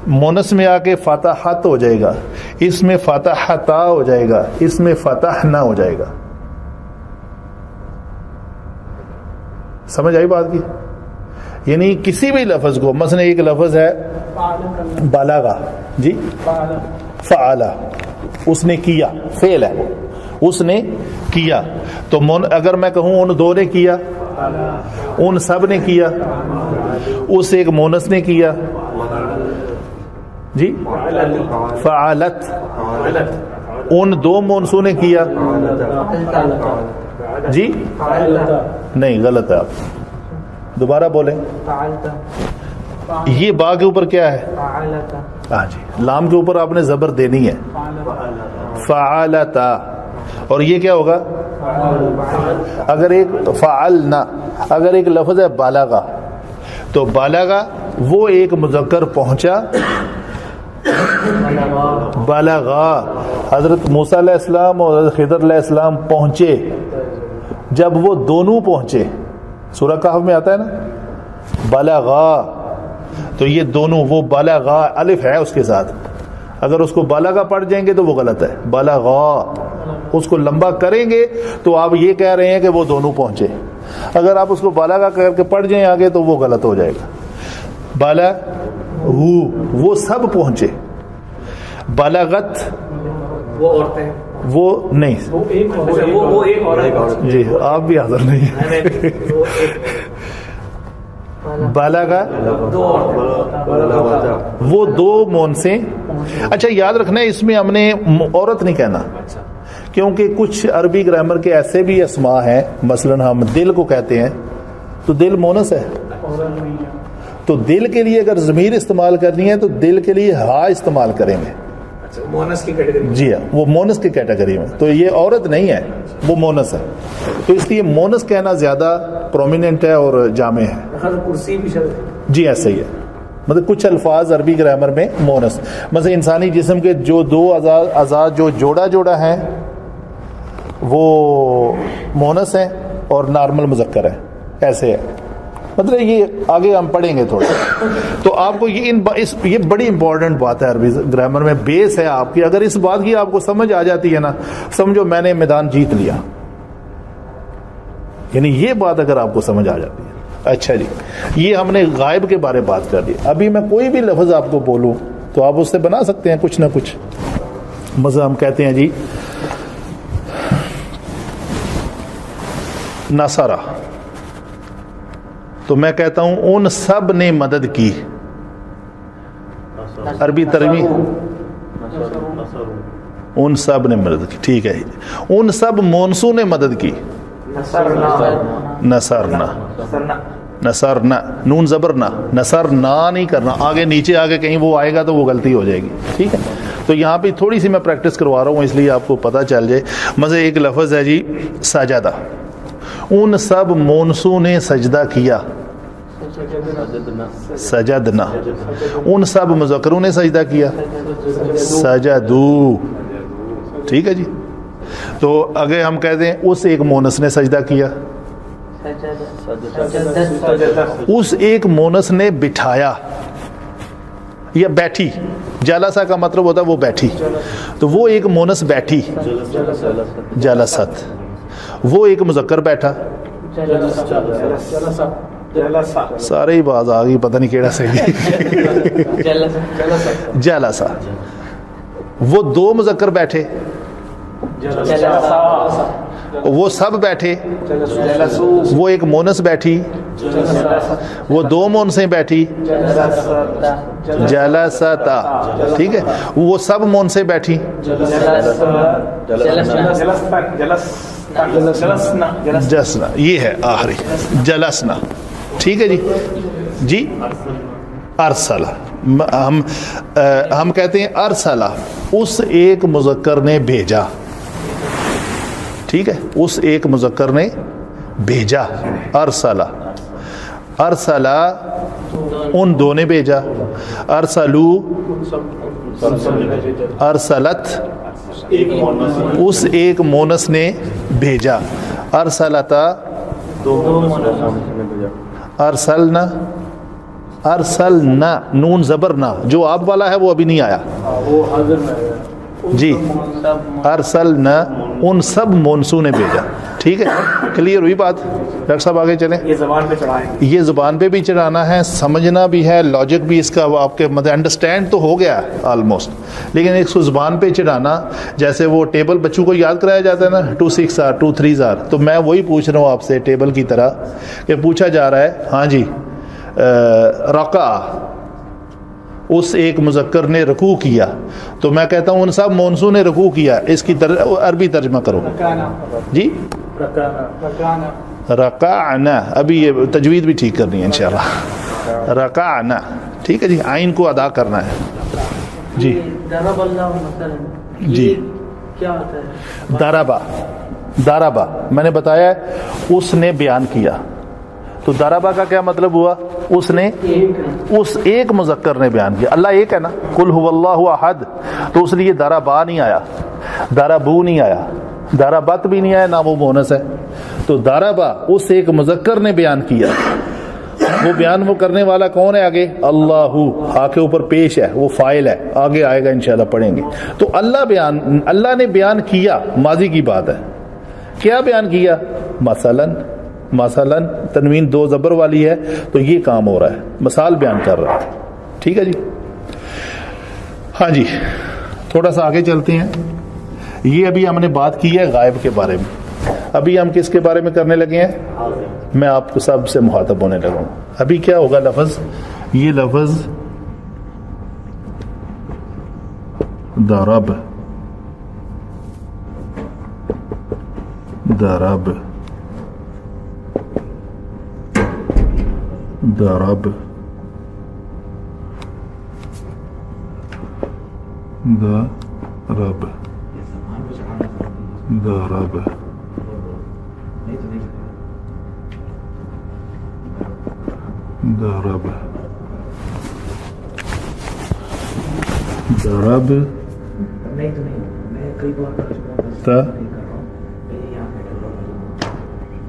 مونس میں آ کے فاتحت ہو جائے گا. اس میں فاتحتا ہو جائے گا. اس میں فتحنا ہو جائے گا. سمجھ آئی بات کی؟ یعنی کسی بھی لفظ کو، مثلا ایک لفظ ہے بالغا، جی فعلا، اس نے کیا، فعل ہے، اس نے کیا. تو اگر میں کہوں ان دو نے کیا، ان سب نے کیا، اس ایک مونس نے کیا. جی فعلت، ان دو مونسوں نے کیا جی، نہیں غلط ہے، آپ دوبارہ بولیں. یہ با کے اوپر کیا ہے؟ ہاں جی، لام کے اوپر آپ نے زبر دینی ہے، فعلتا. اور یہ کیا ہوگا؟ اگر ایک فعلنا، اگر ایک لفظ ہے بالغا، تو بالغا وہ ایک مذکر پہنچا، بالغا حضرت موسیٰ علیہ السلام اور حضرت خضر علیہ السلام پہنچے، جب وہ دونوں پہنچے، سورہ کہف میں آتا ہے نا بالغا، تو یہ دونوں، وہ بالغا الف ہے اس کے ساتھ، اگر اس کو بالغا پڑھ جائیں گے تو وہ غلط ہے، بالغا اس کو لمبا کریں گے تو آپ یہ کہہ رہے ہیں کہ وہ دونوں پہنچے، اگر آپ اس کو بالغا کر کے پڑھ جائیں آگے تو وہ غلط ہو جائے گا. بالغ وہ سب پہنچے، بالغت وہ عورتیں، وہ نہیں وہ ایک عورت، جی آپ بھی حاضر نہیں ہیں. بالغا وہ دو مونسیں. اچھا یاد رکھنا ہے اس میں ہم نے عورت نہیں کہنا، کیونکہ کچھ عربی گرامر کے ایسے بھی اسماء ہیں، مثلا ہم دل کو کہتے ہیں تو دل مونس ہے، تو دل کے لیے اگر ضمیر استعمال کرنی ہے تو دل کے لیے ہا استعمال کریں گے. مونس کی کیٹیگری، جی ہاں، وہ مونس کی کیٹیگری میں، تو یہ عورت نہیں ہے، وہ مونس ہے، تو اس لیے مونس کہنا زیادہ پرومیننٹ ہے اور جامع ہے. کرسی بھی شاید، جی ایسے ہی ہے، مطلب کچھ الفاظ عربی گرامر میں مونس، مثلا انسانی جسم کے جو دو اعضاء جو جوڑا ہیں وہ مونس ہیں اور نارمل مذکر ہے، ایسے ہے. مطلب یہ آگے ہم پڑھیں گے تھوڑا، تو آپ کو یہ بڑی امپورٹنٹ بات ہے عربی گرامر میں، بیس ہے آپ کی. اگر اس بات کی آپ کو سمجھ آ جاتی ہے نا، سمجھو میں نے میدان جیت لیا، یعنی یہ بات اگر آپ کو سمجھ آ جاتی ہے. اچھا جی، یہ ہم نے غائب کے بارے بات کر لی. ابھی میں کوئی بھی لفظ آپ کو بولوں تو آپ اس سے بنا سکتے ہیں کچھ نہ کچھ. مثلا ہم کہتے ہیں جی نصرہ، تو میں کہتا ہوں ان سب نے مدد کی. عربی ترجمہ ان سب نے مدد کی، ٹھیک ہے. ان سب مونسوں نے مدد کی، نصرنا، نصرنا نون زبرنا، نصرنا نہیں کرنا، آگے نیچے آگے کہیں وہ آئے گا تو وہ غلطی ہو جائے گی. ٹھیک ہے، تو یہاں پہ تھوڑی سی میں پریکٹس کروا رہا ہوں اس لیے آپ کو پتہ چل جائے. مثلا ایک لفظ ہے جی سجدہ، ان سب مونسوں نے سجدہ کیا، سجدنا. ان سب مذکروں نے سجدہ کیا، سجدو. ٹھیک ہے جی. تو اگر ہم کہتے ہیں اس ایک مونس نے سجدہ کیا، اس ایک مونس نے بٹھایا یا بیٹھی، جلسہ کا مطلب ہوتا ہے وہ بیٹھی، تو وہ ایک مونس بیٹھی، جلست. وہ ایک مذکر بیٹھا، سارے ہی باز آ گئی، پتہ نہیں کیڑا صحیح. جلسہ. وہ دو مذکر بیٹھے، وہ سب بیٹھے، وہ ایک مونس بیٹھی، وہ دو مونسیں بیٹھی، جلستا. ٹھیک ہے، وہ سب مونسیں بیٹھی، جلسنا. یہ ہے آخری جلسنا. ٹھیک ہے جی. جی ارسلہ، ہم کہتے ہیں ارسلہ، اس ایک مذکر نے بھیجا. ٹھیک ہے، اس ایک مذکر نے بھیجا. ارسلہ، ارسلہ ان دو نے بھیجا. ارسلو، ارسلت اس ایک مونس نے بھیجا. ارسلتا، ارسلنا، ارسلنا نون زبرنا، جو آپ والا ہے وہ ابھی نہیں آیا جی. ارسلنا ان سب مونسوں نے بھیجا. ٹھیک ہے، کلیئر ہوئی بات؟ ڈاکٹر صاحب آگے چلیں. یہ زبان پہ چڑھائیں گے، یہ زبان پہ بھی چڑھانا ہے، سمجھنا بھی ہے، لاجک بھی اس کا آپ کے مطلب انڈرسٹینڈ تو ہو گیا آلموسٹ، لیکن اس کو زبان پہ چڑھانا. جیسے وہ ٹیبل بچوں کو یاد کرایا جاتا ہے نا، 2 6 آر 2 3 آر، تو میں وہی پوچھ رہا ہوں آپ سے ٹیبل کی طرح کہ پوچھا جا رہا ہے ہاں جی رکع، اس ایک مذکر نے رکوع کیا تو میں کہتا ہوں ان سب مونسو نے رکوع کیا. اس کی عربی ترجمہ کرو جی. رکعنا, ابھی یہ تجوید بھی ٹھیک کرنی ہے انشاءاللہ. رکعنا, ٹھیک ہے جی, عین کو ادا کرنا ہے جی. ضرب اللہ مثلا, جی کیا ہوتا ہے؟ دارابا, دارابا میں نے بتایا ہے اس نے بیان کیا. تو دارابا کا کیا مطلب ہوا؟ اس نے اس ایک مذکر نے بیان کیا. اللہ ایک ہے نا, قل هو اللہ احد, تو اس لیے دارابا نہیں آیا, دارابو نہیں آیا, دارابت بھی نہیں آیا, نہ وہ مونس ہے. تو دارابا اس ایک مذکر نے بیان کیا. وہ بیان وہ کرنے والا کون ہے آگے؟ اللہ. ہا کے اوپر پیش ہے, وہ فاعل ہے, آگے آئے گا انشاءاللہ پڑھیں گے. تو اللہ نے بیان کیا, ماضی کی بات ہے. کیا بیان کیا؟ مثلا تنوین دو زبر والی ہے تو یہ کام ہو رہا ہے, مثال بیان کر رہا ہے. ٹھیک ہے جی. ہاں جی, تھوڑا سا آگے چلتے ہیں. یہ ابھی ہم نے بات کی ہے غائب کے بارے میں. ابھی ہم کس کے بارے میں کرنے لگے ہیں؟ میں آپ کو سب سے مخاطب ہونے لگا ہوں. ابھی کیا ہوگا لفظ؟ یہ لفظ ضرب, ضرب, ضرب, ضرب, ضرب, ضرب, ضرب, نہیں تو نہیں, میں کئی بار کر چکا ہوں, تا,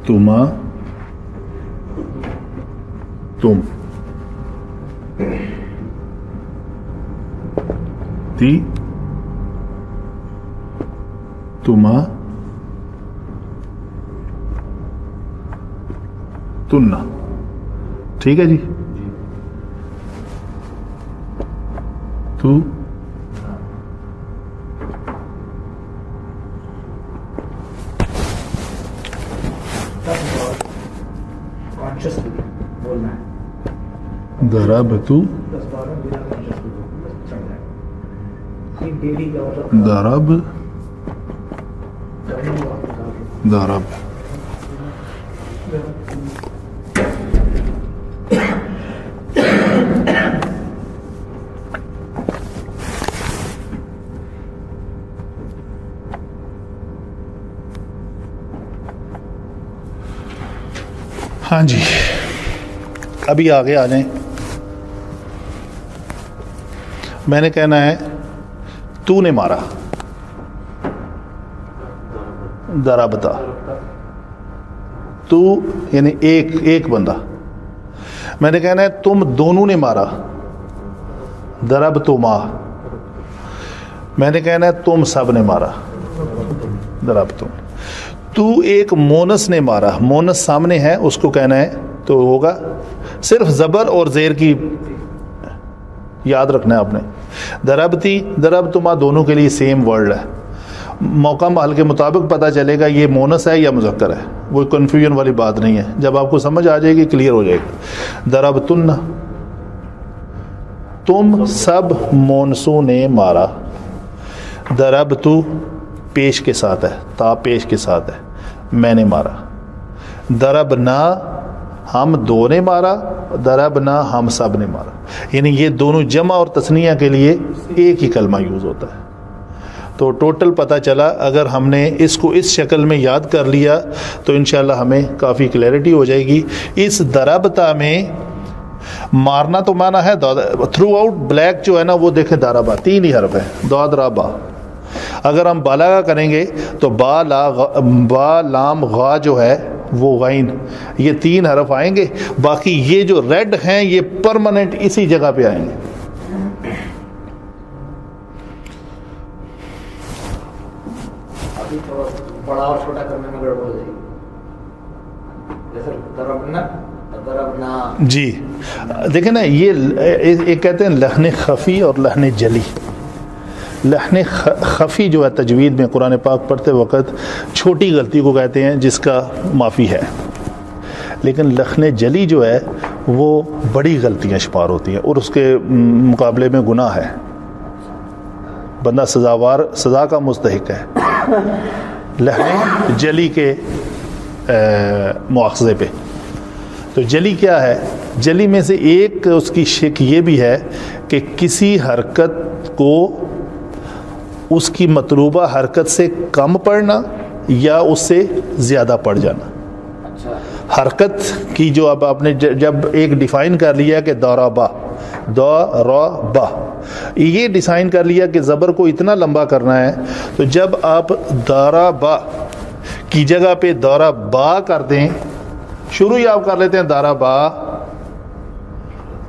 تما, تم, تی, تما, تننا. ٹھیک ہے جی. تو کانشیسلی بولنا ہے. ضربت, 10-12 بنا کانشیسلی بولنا بس چل رہا ہے. یہ ڈیلی کا مطلب ضرب, کرنے کا وقت. ضرب. ہاں جی, ابھی آگے آ جائیں. میں نے کہنا ہے تو نے مارا, ضربتا. تو یعنی ایک بندہ. میں نے کہنا ہے تم دونوں نے مارا, ضربتما. میں نے کہنا ہے تم سب نے مارا, ضربتم. تو ایک مونس نے مارا, مونس سامنے ہے اس کو کہنا ہے تو ہوگا صرف زبر اور زیر کی یاد رکھنا ہے آپ نے. ضربتی, ضربتما دونوں کے لیے سیم ورڈ ہے. موقع محل کے مطابق پتہ چلے گا یہ مونس ہے یا مذکر ہے, وہ کنفیوژن والی بات نہیں ہے. جب آپ کو سمجھ آ جائے گی کلیئر ہو جائے گا. ضربتن, تم سب مونسوں نے مارا. ضربتو پیش کے ساتھ ہے, تا پیش کے ساتھ ہے, میں نے مارا. ضربنا ہم دو نے مارا, ضربنا ہم سب نے مارا. یعنی یہ دونوں جمع اور تثنیہ کے لیے ایک ہی کلمہ یوز ہوتا ہے. تو ٹوٹل پتہ چلا اگر ہم نے اس کو اس شکل میں یاد کر لیا تو انشاءاللہ ہمیں کافی کلیئرٹی ہو جائے گی. اس ضربتا میں مارنا تو مانا ہے تھرو آؤٹ. بلیک جو ہے نا وہ دیکھیں ضربا 3 ہی حرف ہے, ضاد را با. اگر ہم بالاغا کریں گے تو با لام غا جو ہے وہ غین, یہ 3 حرف آئیں گے. باقی یہ جو ریڈ ہیں یہ پرماننٹ اسی جگہ پہ آئیں گے. ابھی تو بڑا اور چھوٹا کرنے میں گڑبڑ ہو جائے گی. جیسے ضربنا جی دیکھیں نا, یہ کہتے ہیں لحن خفی اور لحن جلی. لحن خفی جو ہے تجوید میں قرآن پاک پڑھتے وقت چھوٹی غلطی کو کہتے ہیں جس کا معافی ہے, لیکن لحن جلی جو ہے وہ بڑی غلطیاں شمار ہوتی ہیں اور اس کے مقابلے میں گناہ ہے، بندہ سزا کا مستحق ہے لہنے جلی کے مواخذے پہ۔ تو جلی کیا ہے؟ جلی میں سے ایک اس کی شک یہ بھی ہے کہ کسی حرکت کو اس کی مطلوبہ حرکت سے کم پڑھنا یا اس سے زیادہ پڑھ جانا۔ حرکت کی جو اب آپ نے جب ایک ڈیفائن کر لیا کہ دورابا، دورابا، یہ ڈیزائن کر لیا کہ زبر کو اتنا لمبا کرنا ہے، تو جب آپ دورابا کی جگہ پہ دورابا کر دیں، شروع ہی آپ کر لیتے ہیں دورابا،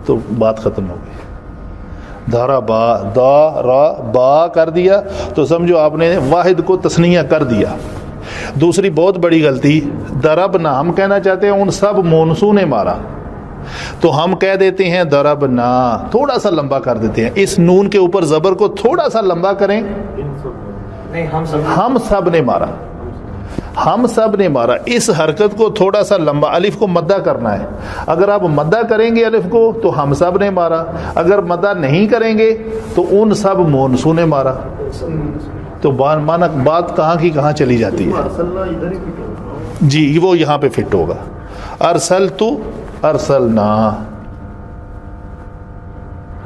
تو بات ختم ہو گئی۔ دورابا، دورابا کر دیا تو سمجھو آپ نے واحد کو تثنیہ کر دیا۔ دوسری بہت بڑی غلطی، دربنا ہم کہنا چاہتے ہیں ان سب مونسو نے مارا، تو ہم کہہ دیتے ہیں دربنا، تھوڑا سا لمبا کر دیتے ہیں، اس نون کے اوپر زبر کو تھوڑا سا لمبا کریں، نہیں ہم سب نے مارا، ہم سب نے مارا، اس حرکت کو تھوڑا سا لمبا، الف کو مدہ کرنا ہے، اگر آپ مدہ کریں گے الف کو تو ہم سب نے مارا، اگر مدہ نہیں کریں گے تو ان سب مونسو نے مارا، تو بات کہاں کی کہاں چلی جاتی ہے۔ ارسلنا ادھر ہی فٹ ہوگا، جی وہ یہاں پہ فٹ ہوگا، ارسلتو، ارسلنا،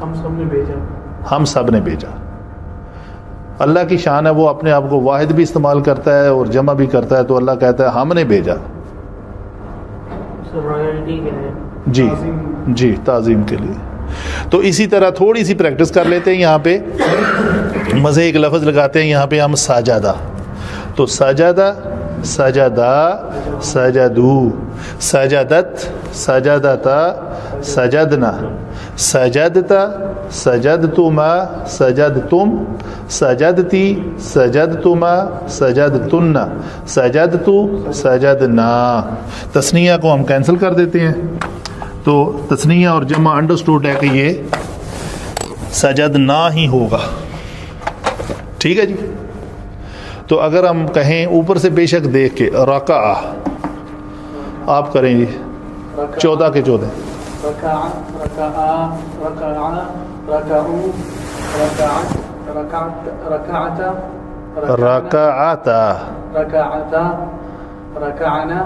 ہم سب نے بھیجا، ہم سب نے بھیجا۔ اللہ کی شان ہے، وہ اپنے آپ کو واحد بھی استعمال کرتا ہے اور جمع بھی کرتا ہے، تو اللہ کہتا ہے ہم نے بھیجا۔ رائلٹی کے لیے، جی جی، تعظیم کے لیے۔ تو اسی طرح تھوڑی سی پریکٹس کر لیتے ہیں، یہاں پہ مزے ایک لفظ لگاتے ہیں، یہاں پہ ہم ساجدہ، تو ساجدہ، سجدہ، سجدو، سجدت، سجدتا، سجدنا، سجدتا، سجدتما، سجدتم، سجدتی، سجدتما، سجدتن، سجدتو، سجدنا۔ تثنیہ کو ہم کینسل کر دیتے ہیں، تو تثنیہ اور جمع انڈرسٹوڈ ہے کہ یہ سجدنا ہی ہوگا، ٹھیک ہے جی۔ تو اگر ہم کہیں اوپر سے بے شک دیکھ کے رکع، آپ کریں جی 14 کے 14، رکع، رکعا، رکعا، رکعو، رکعت، رکعت، رکعتا، رکعتا، رکعتا، رکعنا،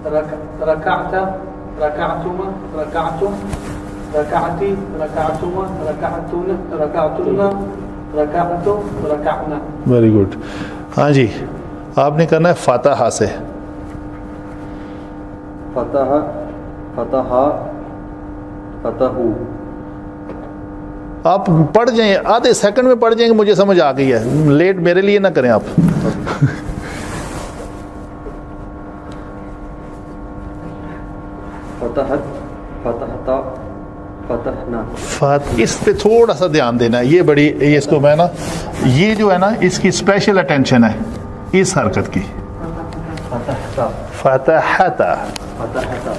رکعتا، رکعتما، رکعتم، رکعتی، رکعتما، رکعتن، رکعتن، رکعتو، رکعنا۔ Very good. ہاں جی، آپ نے کرنا ہے فاتحہ سے، فتح، فتح، فتحو۔ آپ پڑھ جائیں، آدھے سیکنڈ میں پڑھ جائیں گے، مجھے سمجھ آ گئی ہے، لیٹ میرے لیے نہ کریں آپ۔ فتحت، فتحتا، فتحنا۔ اس پہ تھوڑا سا دھیان دینا ہے، یہ اس کو میں نا، یہ جو ہے نا اس کی اسپیشل اٹینشن ہے اس حرکت کی، فتحتا، فتحتا، فتحتا،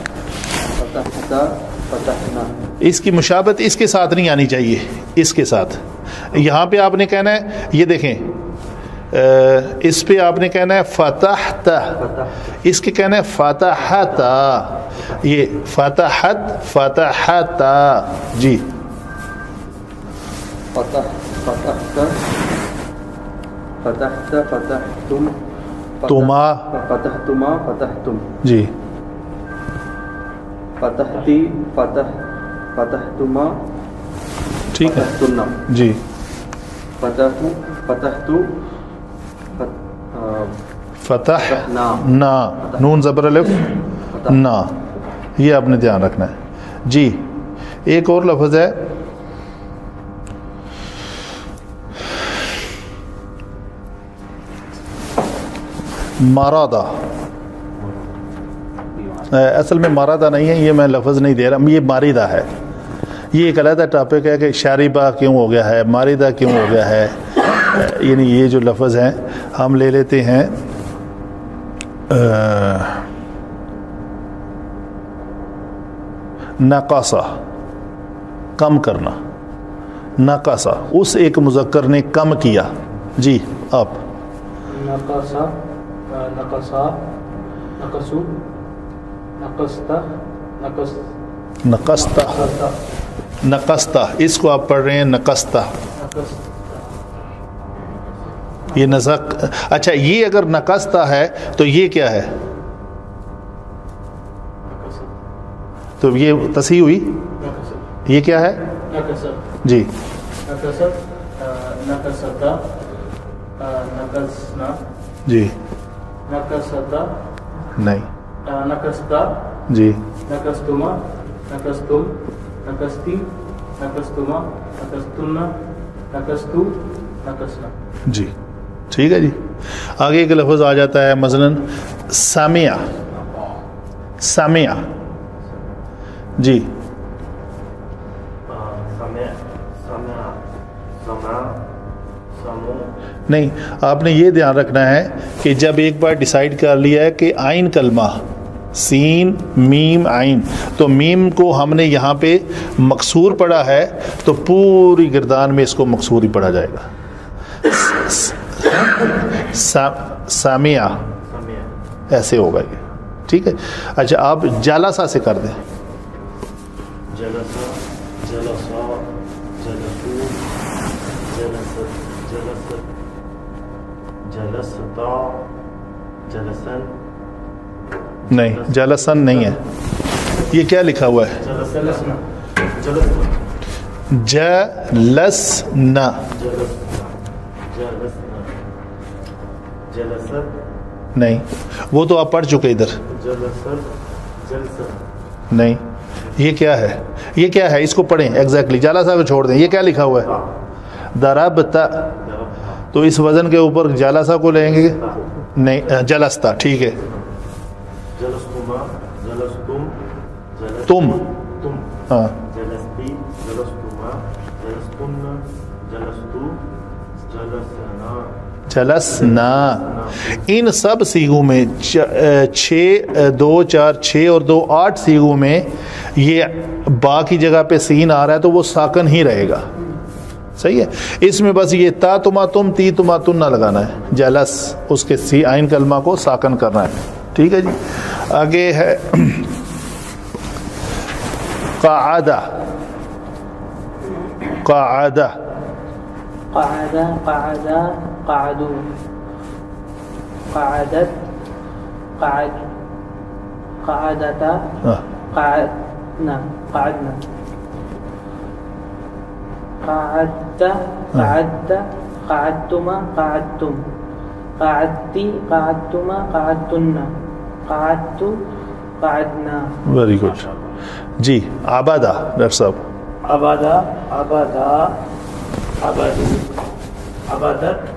فتحتا، فتحنا۔ اس کی مشابہت اس کے ساتھ نہیں آنی چاہیے، اس کے ساتھ۔ یہاں پہ آپ نے کہنا ہے، یہ دیکھیں اس پہ آپ نے کہنا ہے فتحتا، اس کے کہنا ہے فتحتا، یہ فتحت، فتحتا، جی۔ فتح، فتحتا، فتحتا، فتحتم، تما، فتحتما، فتحتم۔ جی۔ فتحتی، فتح، فتحتما، ٹھیک ہے فتحتنا۔ جی۔ فتحو، فتحتو، فتح نا، نون زبر الف نا، یہ آپ نے دھیان رکھنا ہے جی۔ ایک اور لفظ ہے مارادہ، اصل میں مارادہ نہیں ہے، یہ میں لفظ نہیں دے رہا، یہ ماریدہ ہے، یہ ایک علیحدہ ٹاپک ہے کہ شاربہ کیوں ہو گیا ہے، ماریدہ کیوں ہو گیا ہے، یعنی یہ جو لفظ ہیں ہم لے لیتے ہیں نقصہ، کم کرنا، نقصہ، اس ایک مذکر نے کم کیا، جی آپ۔ نقصا، نقصا، نقصو، نقصتا، نقص، نقصتا نقصتا، اس کو آپ پڑھ رہے ہیں نقصتا. یہ نزق. اچھا یہ اگر نقصتا ہے تو یہ کیا ہے؟ تو یہ تصحیح ہوئی. یہ کیا ہے جی؟ جی نہیں جی جی ٹھیک ہے جی. آگے ایک لفظ آ جاتا ہے مثلاً سامعہ. سامعہ جی نہیں، آپ نے یہ دھیان رکھنا ہے کہ جب ایک بار ڈیسائیڈ کر لیا ہے کہ عین کلمہ سین میم عین، تو میم کو ہم نے یہاں پہ مکسور پڑھا ہے تو پوری گردان میں اس کو مکسور ہی پڑھا جائے گا. سامعہ ایسے ہوگا یہ. ٹھیک ہے. اچھا آپ جالسا سے کر دیں. نہیں جلسن نہیں ہے. یہ کیا لکھا ہوا ہے؟ جلسنا. نہیں وہ تو آپ پڑھ چکے ادھر. نہیں یہ کیا ہے؟ یہ کیا ہے؟ اس کو پڑھیں ایگزیکٹلی. جالسا کو چھوڑ دیں. یہ کیا لکھا ہوا ہے؟ ضربتا. تو اس وزن کے اوپر جالسا کو لیں گے. نہیں جلستا. ٹھیک ہے. تم ہاں جلسنا. ان سب سیغوں میں 6 2 4 6 اور 2 8 سیغوں میں یہ با کی جگہ پہ سین آ رہا ہے تو وہ ساکن ہی رہے گا. صحیح ہے. اس میں بس یہ تا تما تم تی تما تن نہ لگانا ہے. جلس اس کے سی عین کلمہ کو ساکن کرنا ہے. ٹھیک ہے جی. آگے ہے قعدہ. قعدہ قعد قعد قعدوا قعدت قعد قعدتا قعدنا قعدنا قعدت قعدت قعدتما قعدتم قعدتی قعدتما قعدتن قعدت قعدنا. ویری گڈ جی. عبادہ ڈاکٹر صاحب. عبادہ عبادہ عبادو عبادت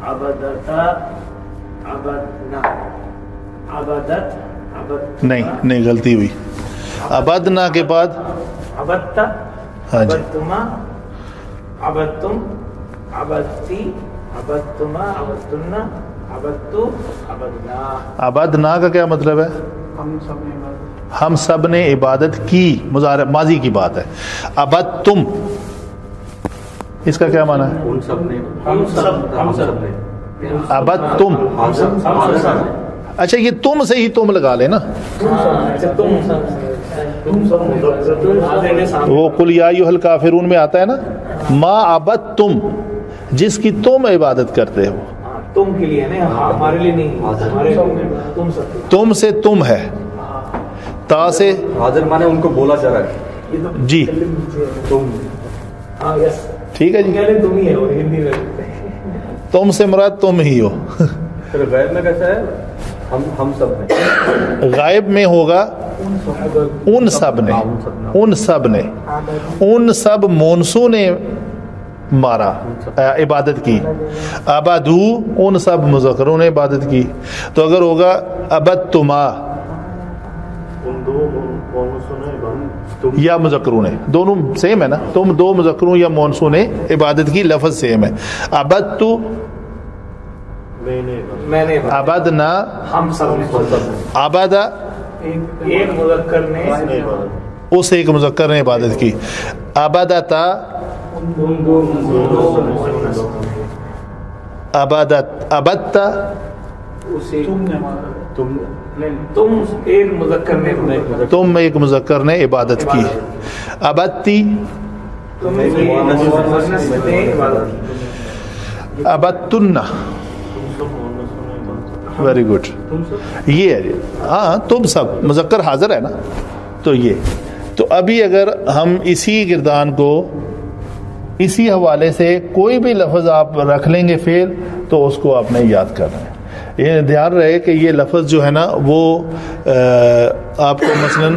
عبادتا عبادنا عبادت عبادت. نہیں غلطی ہوئی. عبادنا کے بعد عبادتا ہاں جی عبادتما عبادتم عبادتی عبادتما عبادتن عبادتو عبادنا. عبادنا کا کیا مطلب ہے؟ ہم سب نے عبادت کی. مضارع ماضی کی بات ہے. عبادتم اس کا کیا معنی ہے؟ ان سب نے ہم سب نے عبادتم. اچھا یہ تم سے ہی تم لگا لے نا. وہ قل یا ایھا الکافرون میں آتا ہے نا ما عبدتم، جس کی تم عبادت کرتے ہو. تم کے لیے نہیں، ہمارے لیے نہیں. تم سے تم ہے. تا سے حاضر مانے ان کو بولا جا رہا ہے جی. تم. ٹھیک ہے جی. تم ہی ہے اور ہندی میں تم سے مراد تم ہی ہو. پھر غیر میں کیسا ہے؟ ہم سب نے. غائب میں ہوگا ان سب نے. ان سب نے. ان سب مونسو نے مارا عبادت کی. عبادو ان سب مذکروں نے عبادت کی. تو اگر ہوگا عبدتما یا مذکروں نے، دونوں سیم ہے نا. تم دو مذکروں یا مونسوں نے عبادت کی، لفظ سیم ہے. عبدتو میں نے عبدنا ہم سب نے عبدا ایک مذکر نے اس ایک مذکر نے عبادت کی. عبادتا عبادت عبدتا تم ایک مذکر نے تم ایک مذکر نے عبادت کی. ابتی تم ایک مؤنث نے عبادت کی. ابتن. Very good. یہ ہے ہاں تم سب مذکر حاضر ہے نا. تو یہ تو ابھی اگر ہم اسی گردان کو اسی حوالے سے کوئی بھی لفظ آپ رکھ لیں گے فعل تو اس کو آپ نے یاد کرنا ہے. یہ دھیان رہے کہ یہ لفظ جو ہے نا وہ آپ کو مثلاً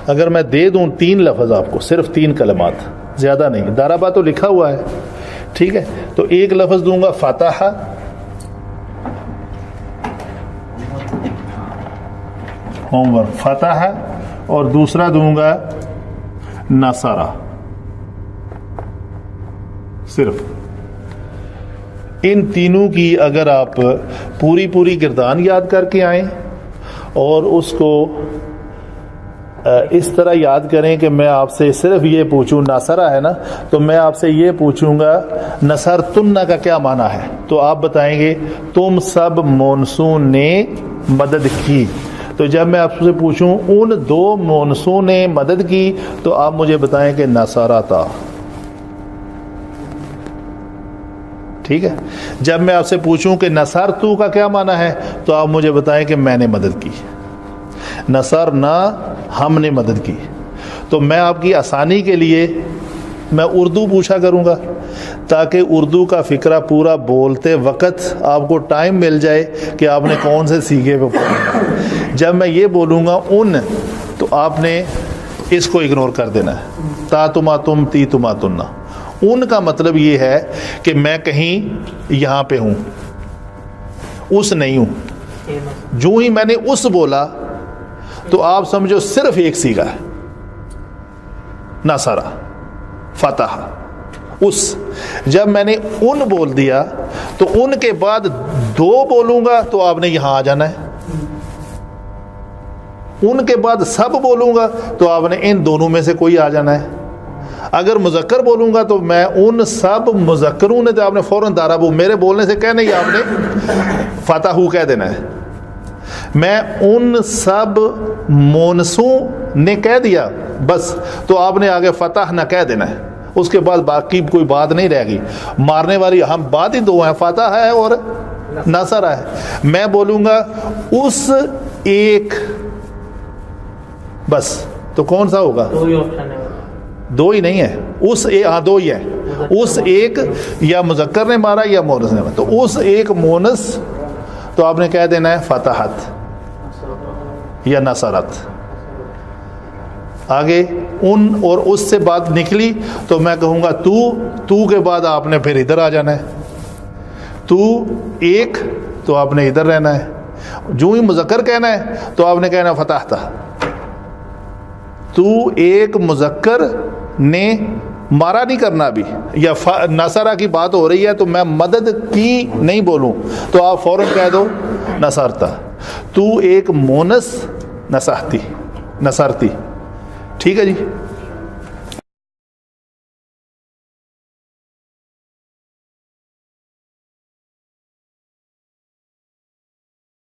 اگر میں دے دوں 3 لفظ آپ کو, صرف 3 کلمات, زیادہ نہیں. دارابا تو لکھا ہوا ہے, ٹھیک ہے, تو ایک لفظ دوں گا فتح, ہوم ورک, فتح, اور دوسرا دوں گا نصرہ. صرف ان تینوں کی اگر آپ پوری گردان یاد کر کے آئیں اور اس کو اس طرح یاد کریں کہ میں آپ سے صرف یہ پوچھوں, نصرہ ہے نا, تو میں آپ سے یہ پوچھوں گا نصرتن کا کیا معنی ہے, تو آپ بتائیں گے تم سب مونسوں نے مدد کی. تو جب میں آپ سے پوچھوں ان 2 مونسوں نے مدد کی تو آپ مجھے بتائیں کہ نصارہ تھا. ٹھیک ہے. جب میں آپ سے پوچھوں کہ نصرتو کا کیا معنی ہے تو آپ مجھے بتائیں کہ میں نے مدد کی. نصرنا ہم نے مدد کی. تو میں آپ کی آسانی کے لیے میں اردو پوچھا کروں گا تاکہ اردو کا فقرہ پورا بولتے وقت آپ کو ٹائم مل جائے کہ آپ نے کون سے سیگے پہ پڑھنا. جب میں یہ بولوں گا ان تو آپ نے اس کو اگنور کر دینا ہے. تا تما تم تی تما تننا. ان کا مطلب یہ ہے کہ میں کہیں یہاں پہ ہوں, اس نہیں ہوں. جو ہی میں نے اس بولا تو آپ سمجھو صرف ایک سیگا ہے, نصرہ, فتح, اس. جب میں نے ان بول دیا تو ان کے بعد 2 بولوں گا تو آپ نے یہاں آ جانا ہے. ان کے بعد سب بولوں گا تو آپ نے ان دونوں میں سے کوئی آ جانا ہے. اگر مذکر بولوں گا تو میں ان سب مذکروں نے تو آپ نے فوراً دارابو میرے بولنے سے کہنا ہی آپ نے فتحو کہہ دینا ہے. میں ان سب مونسوں نے کہہ دیا بس, تو آپ نے آگے فتح نہ کہہ دینا ہے. اس کے بعد باقی کوئی بات نہیں رہ گئی. مارنے والی ہم بات ہی 2 ہیں, فتح ہے اور نصرہ ہے. میں بولوں گا اس ایک, بس. تو کون سا ہوگا؟ 2 ہی نہیں ہے, اس ہاں 2 ہی ہے. اس ایک یا مذکر نے مارا یا مونس نے مارا. تو اس ایک مونس تو آپ نے کہہ دینا ہے فتحت یا نصرت. آگے ان اور اس سے بات نکلی تو میں کہوں گا تو کے بعد آپ نے پھر ادھر آ جانا ہے. تو ایک تو آپ نے ادھر رہنا ہے. جو ہی مذکر کہنا ہے تو آپ نے کہنا فتح تھا. تو ایک مذکر نے مارا نہیں کرنا ابھی, یا نصرہ کی بات ہو رہی ہے تو میں مدد کی نہیں بولوں تو آپ فوراً کہہ دو نصرتا. تو ایک مونس نصحتی, نصرتی. ٹھیک ہے جی.